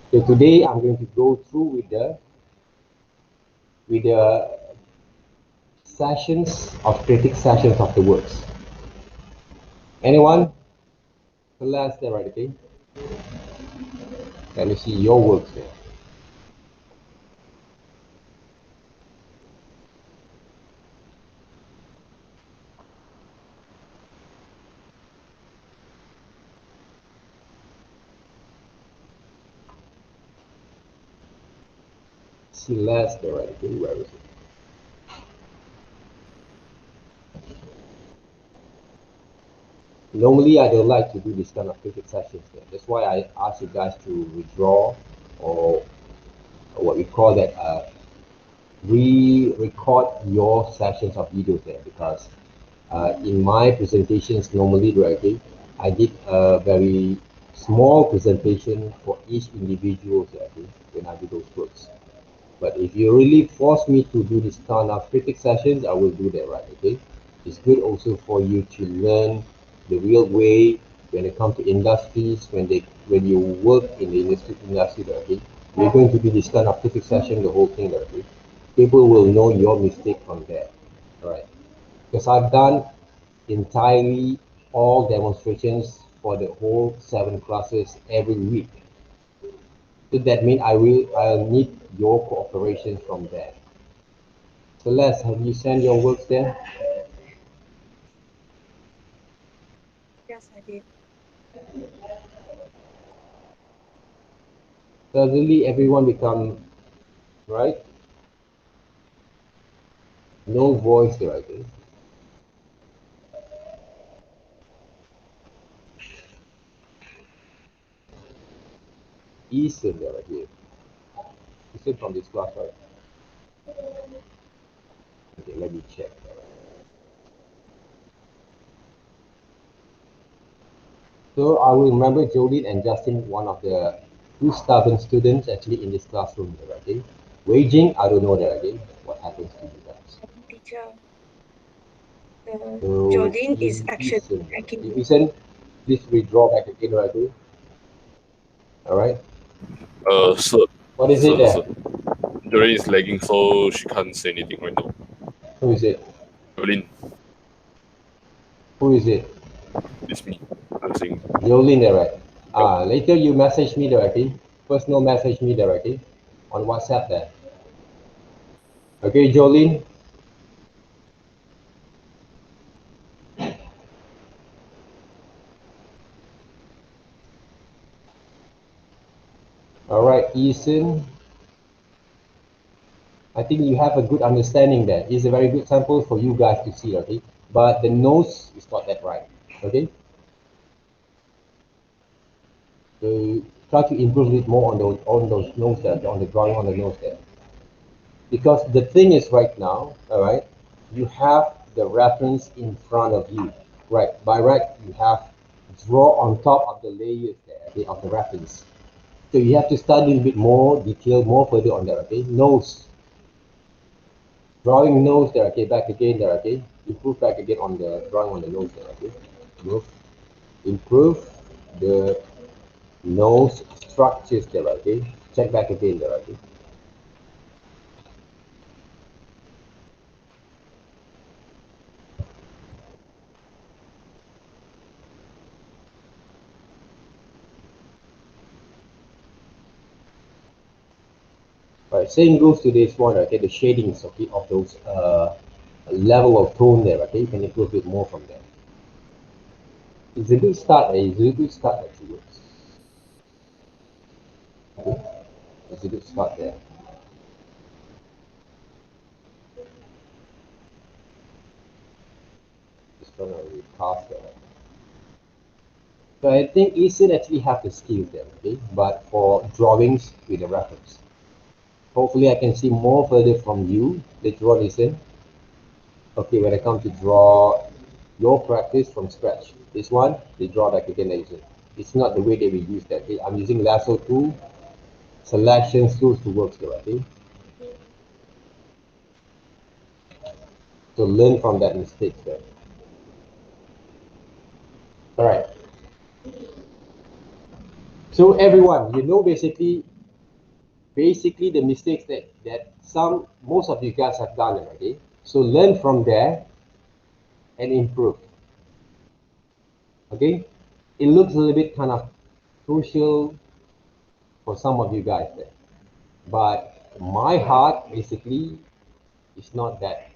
So today I'm going to go through with the sessions of critic sessions of the works. Anyone? Celeste there, right? Okay. Let me see your works there. Celeste there, right? Okay. Where is it? Normally, I don't like to do this kind of critic sessions there. That's why I ask you guys to withdraw, or what we call that, re-record your sessions of videos there, because in my presentations normally, right, okay, I did a very small presentation for each individual, okay, when I do those works. But if you really force me to do this kind of critic sessions, I will do that, right? Okay. It's good also for you to learn the real way when it comes to industries, when you work in the industry, okay. We're going to do this kind of critic session, the whole thing, okay. People will know your mistake from there, all right? Because I've done entirely all demonstrations for the whole 7 classes every week. So that means I'll need your cooperation from there. Celeste, have you sent your works there? Yes, I did. Suddenly everyone become right. No voice there, I think. Eason there, right here. Eason from this class, right? Okay, let me check. So I will remember Jolene and Justin, one of the two stubborn students actually in this classroom there, okay? Waging, I don't know there again. What happens to you guys? Teacher, So Jolene is actually Eason, tracking me. Eason, please withdraw back again, right? Okay? All right. Sir, What is it sir. there? Jolene is lagging, so she can't say anything right now. Who is it? Jolene, Who is it? it's me. I'm saying, Jolene there, right? yup. Later you message me directly. Personal message me directly on WhatsApp there. Okay, Jolene? All right, Eason. I think you have a good understanding there. It's a very good sample for you guys to see, okay? But the nose is not that right, okay? So try to improve it more on those nose there, on the drawing on the nose there. Because the thing is right now, all right, you have the reference in front of you. Right, by right, you have draw on top of the layers there, okay, of the reference. So you have to study a little bit more detail, more further on that, okay? Nose, drawing nose there, okay, back again there, okay? Improve back again on the drawing on the nose there, okay? Improve the nose structures there, okay? Check back again there, okay? Right, same goes to this one, okay? The shadings, okay, of those level of tone there, okay? You can improve it more from there. It's a good start, it's a good start actually. Okay? It's a good start there. gonna recast that. So I think Ethan actually have the skills there, okay? But for drawings with the reference. Hopefully I can see more further from you later on, Ethan. Okay, when I come to draw your practice from scratch. This one, they draw back again, Ethan. It's not the way that we use that. Okay? I'm using lasso tool, selection tools to work there, okay? So learn from that mistake there. All right. So everyone, you know basically the mistakes that most of you guys have done already. So learn from there and improve. Okay? It looks a little bit kind of crucial for some of you guys there. But my heart basically is not that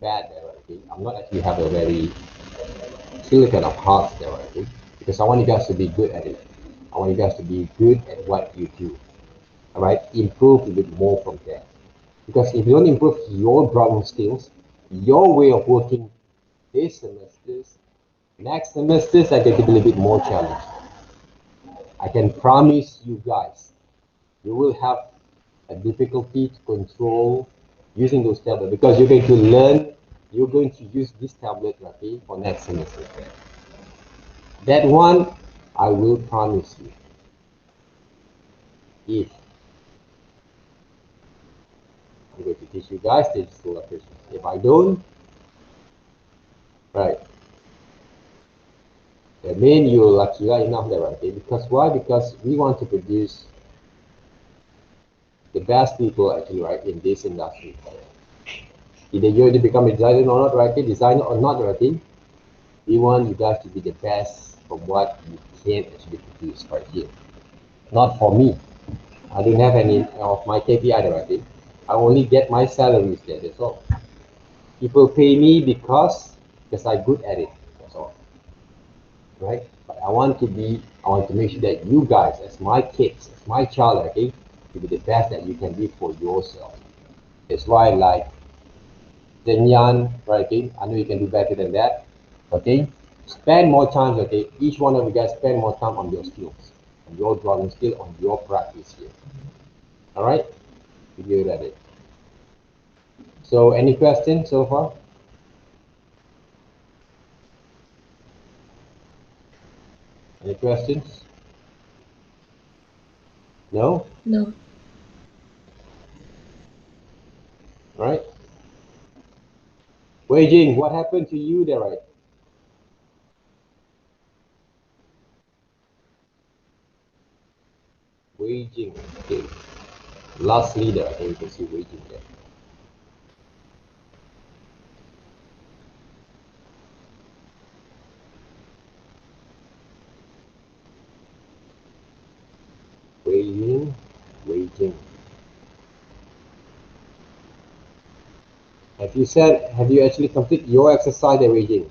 bad there, okay? I'm not actually have a very silicon of heart there, okay? Because I want you guys to be good at it. I want you guys to be good at what you do. All right? Improve a little bit more from there. Because if you don't improve your drawing skills, your way of working this semesters, next semesters are going to be a little bit more challenging. I can promise you guys, you will have a difficulty to control using those tablets because you're going to learn, you're going to use this tablet, okay, for next semester. That one, I will promise you. If I'm going to teach you guys digital operations. If I don't, right, that means you're lucky enough there, okay? Because why? Because we want to produce the best people actually, right, in this industry. Either you're to become a designer or not, right? Designer or not, right? We want you guys to be the best from what you can actually produce right here. Not for me. I don't have any of my KPI, right? I only get my salaries there, that's all. People pay me because I'm good at it, that's all. Right? But I want to make sure that you guys, as my kids, as my child, okay, to be the best that you can be for yourself. That's why, like, Zenyan, right, okay, I know you can do better than that, okay? Spend more time, okay? Each one of you guys spend more time on your skills, on your drawing skill, on your practice here. All right? You get it. So, any questions so far? Any questions? No? No. All right? Wei Jing, what happened to you there, right? Wei Jing, okay. Last leader, I think you can see Wei Jing there. Wei Jing. Have you actually completed your exercise there, Wei Jing?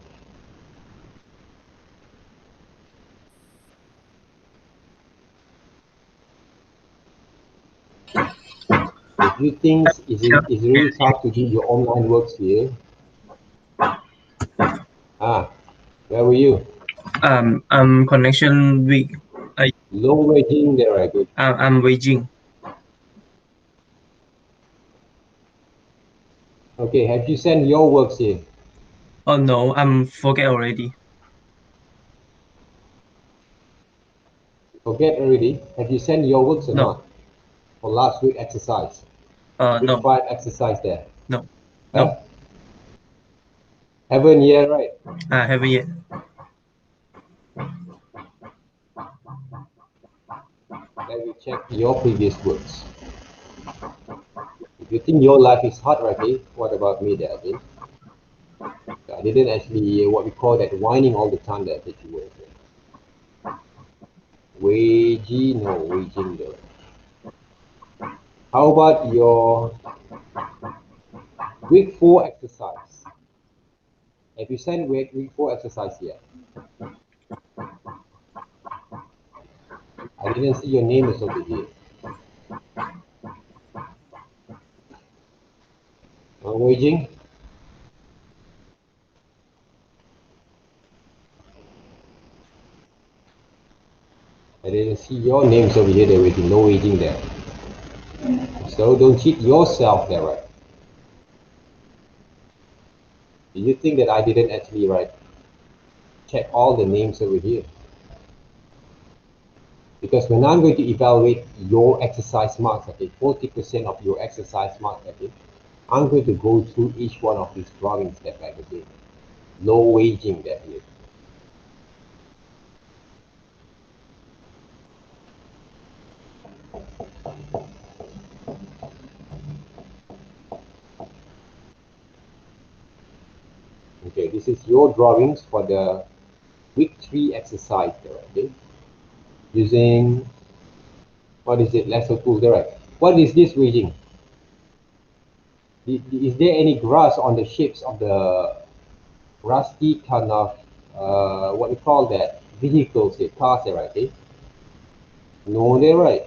If you think it's really tough to do your online works here, where were you? Connection weak. Low waging there, right? Good. I'm waging. Okay, have you sent your works here? Oh no, I'm forget already. Forget already. Have you sent your works or No. not? For last week exercise. Week No. 5 exercise there. No. Huh? No. Haven't yet, right? I haven't yet. Let me check your previous works. If you think your life is hard, right? Okay, what about me there? Okay, I didn't actually what we call that whining all the time that you were. Waging, no waging though. How about your week 4 exercise? Have you sent week 4 exercise yet? I didn't see your name is over here. Waging? see your names over here, there will be no aging there. So don't cheat yourself there, right? Do you think that I didn't actually check all the names over here? Because when I'm going to evaluate your exercise marks, okay, 40% of your exercise marks, okay, I'm going to go through each one of these drawings step by step. No waging that here. Okay, this is your drawings for the week 3 exercise there, okay? Using, what is it, lesser tools there, right? What is this waging? Is there any grass on the shapes of the rusty kind of, what we call that, vehicles here, cars there, right? Okay? No, they're right.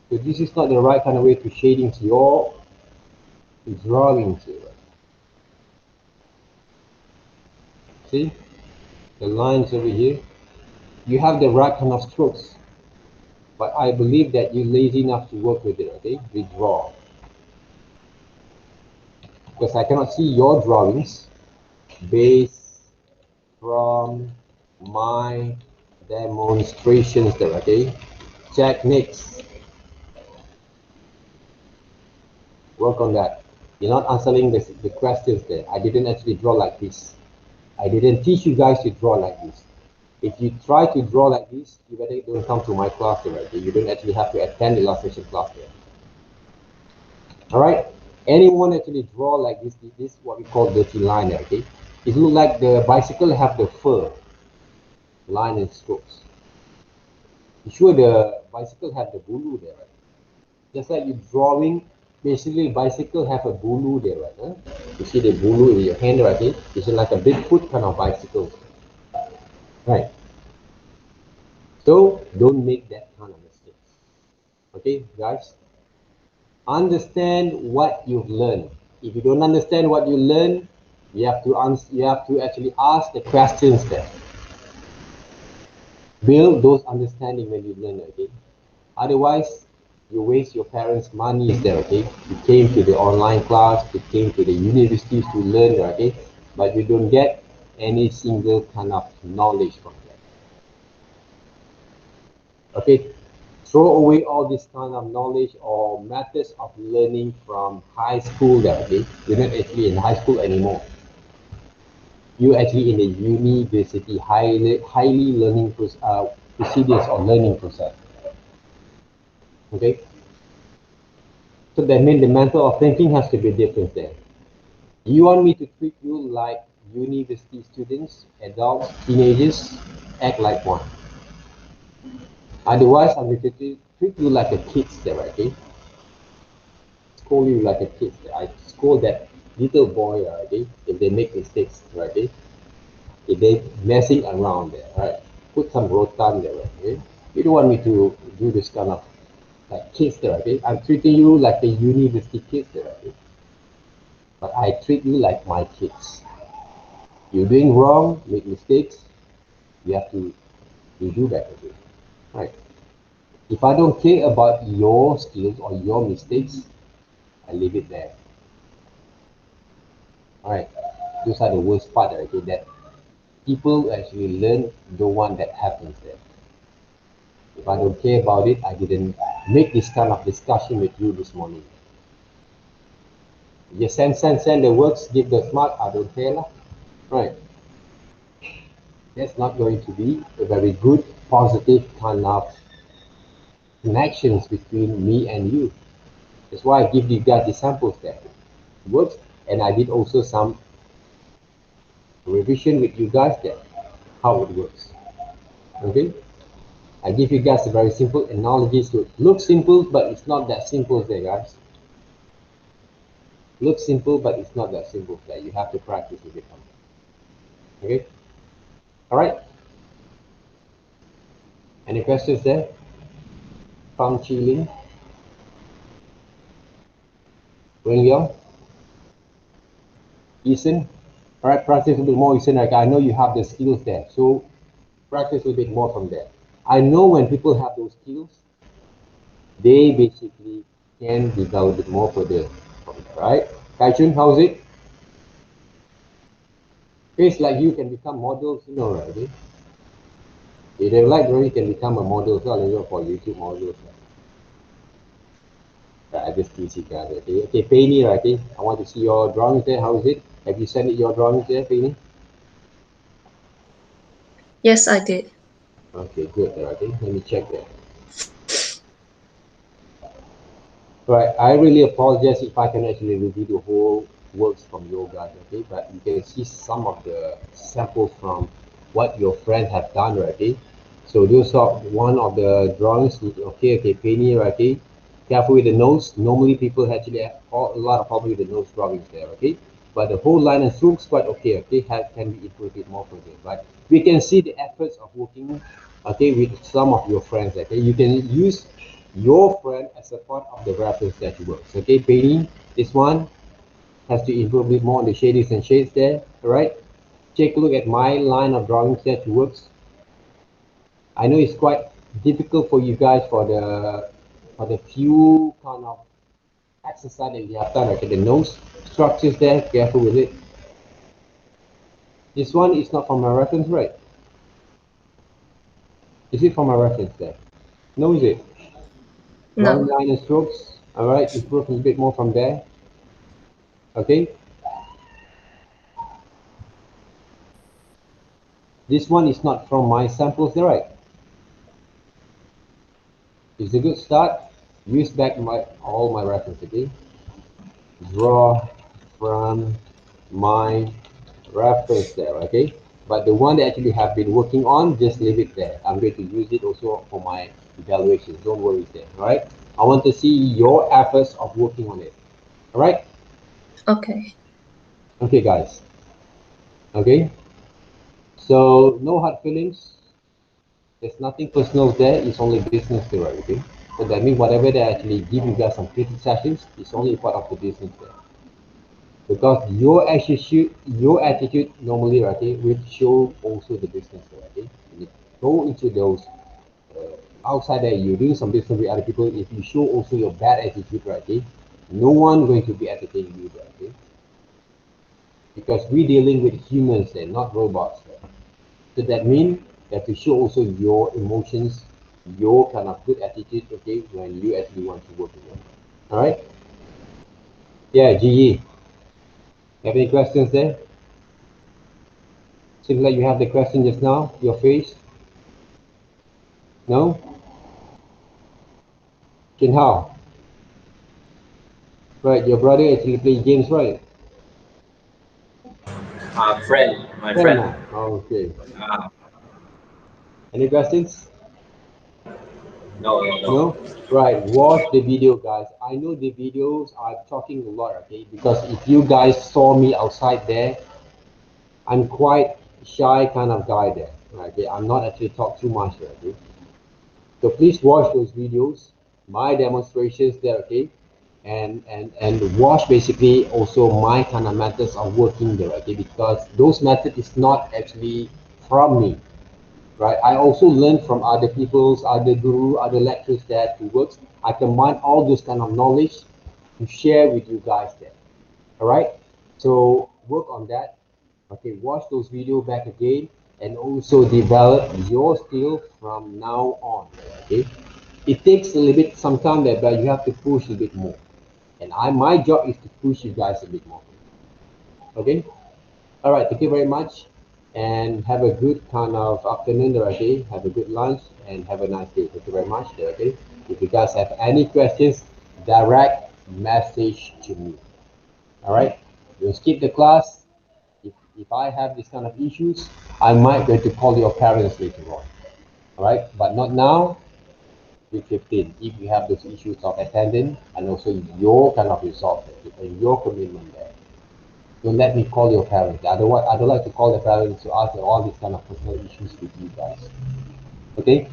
So this is not the right kind of way to shading your drawings here. See? The lines over here. You have the right kind of strokes. But I believe that you're lazy enough to work with it, okay? Redraw. Because I cannot see your drawings based from my demonstrations there, okay? Check next. Work on that. You're not answering the questions there. I didn't actually draw like this. I didn't teach you guys to draw like this. If you try to draw like this, you better don't come to my class there, okay? You don't actually have to attend the illustration class there. All right? Anyone actually draw like this, this is what we call dirty line, okay? It looks like the bicycle have the fur line and strokes. You sure the bicycle have the bulu there, right? Just like you drawing, basically bicycle have a bulu there, right? Huh? You see the bulu in your hand, right? Okay? It's like a Bigfoot kind of bicycle, right? So don't make that kind of mistakes. Okay, guys? Understand what you've learned. If you don't understand what you learn, you have to actually ask the questions there. Build those understanding when you learn, okay? Otherwise, you waste your parents' money there, okay? You came to the online class, you came to the universities to learn, okay? But you don't get any single kind of knowledge from that. Okay? Throw away all this kind of knowledge or methods of learning from high school there, okay? You're not actually in high school anymore. You're actually in a university, highly learning procedures or learning process. Okay? So that means the method of thinking has to be different there. You want me to treat you like university students, adults, teenagers, act like one. Otherwise, I'm going to treat you like a kid there, okay? Scold you like a kid. I scold that little boy, okay? If they make mistakes, right? Okay? If they messing around there, right? Put some rotan there, okay? You don't want me to do this kind of like kids there, okay? I'm treating you like a university kid there, okay? But I treat you like my kids. You're doing wrong, make mistakes, you have to do better, right? If I don't care about your skills or your mistakes, I leave it there. All right, those are the worst part, okay, that people actually learn the one that happens there. If I don't care about it, I didn't make this kind of discussion with you this morning. You send the works, give the mark, I don't care, right? That's not going to be a very good, positive kind of connections between me and you. That's why I give you guys the samples there. It works, and I did also some revision with you guys there, how it works. Okay? I give you guys a very simple analogy. So it looks simple, but it's not that simple there, guys. Looks simple, but it's not that simple there. You have to practice with it. Okay? All right? Any questions there? From Chilin? William? Ethan? All right, practice a bit more, Ethan. Like, I know you have the skills there, so practice a bit more from there. I know when people have those skills, they basically can develop it more further, right? Kaijun, how's it? Face like you can become models, you know, right? If they like, you can become a model, so you for YouTube models. I just teach you guys, okay? Okay, Penny, right? Okay? I want to see your drawings there. How is it? Have you sent it your drawings there, Penny? Yes, I did. Okay, good. Okay, let me check that. Right, I really apologize if I can actually review the whole works from you guys, okay? But you can see some of the samples from what your friends have done, right? Okay? So those are one of the drawings. Okay, Penny, right? Okay? Careful with the nose. Normally people actually have a lot of problem with the nose drawings there, okay? But the whole line and strokes quite okay, okay? Can be improved a bit more further. But we can see the efforts of working, okay, with some of your friends, okay? You can use your friend as a part of the reference that you work. Okay, Penny, this one has to improve a bit more on the shadings and shades there, all right? Take a look at my line of drawings that works. I know it's quite difficult for you guys for the few kind of exercise that you have done. Okay, the nose structures there, careful with it. This one is not from my reference, right? Is it from my reference there? No, is it? Drawing No. line and strokes. All right, improve a bit more from there. Okay. This one is not from my samples, right? It's a good start. Use back all my reference, okay? Draw from my reference there, okay? But the one that actually have been working on, just leave it there. I'm going to use it also for my evaluations. Don't worry there, all right? I want to see your efforts of working on it, all right? Okay. Okay, guys. Okay? So, no hard feelings. There's nothing personal there. It's only business there, okay? So that means whatever they actually give you guys some critic sessions, it's only part of the business there. Because your attitude normally, right, okay, will show also the business there, okay? When you go into those outside there, you're doing some business with other people. If you show also your bad attitude, right, okay, no one going to be entertaining you there, okay? Because we're dealing with humans there, not robots there. So that means that to show also your emotions, your kind of good attitude, okay, when you actually want to work with them. All right? Yeah, GE. Have any questions there? Seems like you have the question just now, your face. No? Kin Hao. Right, your brother actually play games, right? Friend, my Friend. friend. Okay. Uh, Any questions? no, no, no. No? Right, watch the video, guys. I know the videos are talking a lot, okay? Because if you guys saw me outside there, I'm quite shy kind of guy there, right? Okay? I'm not actually talk too much there, okay? So please watch those videos, my demonstrations there, okay? And watch basically also my kind of methods of working there, okay? Because those methods is not actually from me, right? I also learn from other people's, other guru, other lecturers that who works. I combine all those kind of knowledge to share with you guys there. All right, so work on that. Okay, watch those videos back again and also develop your skill from now on. Okay, it takes a little bit some time there, but you have to push a bit more. And my job is to push you guys a bit more. Okay, all right, thank you very much and have a good kind of afternoon there, okay? Have a good lunch and have a nice day. Thank you very much there, okay? If you guys have any questions, direct message to me. All right, you skip the class. If I have this kind of issues, I might going to call your parents later on. All right, but not now. Week 15, if you have those issues of attendance and also your kind of results and your commitment there, don't let me call your parents. Otherwise, I don't like to call the parents to ask all these kind of personal issues with you guys. Okay,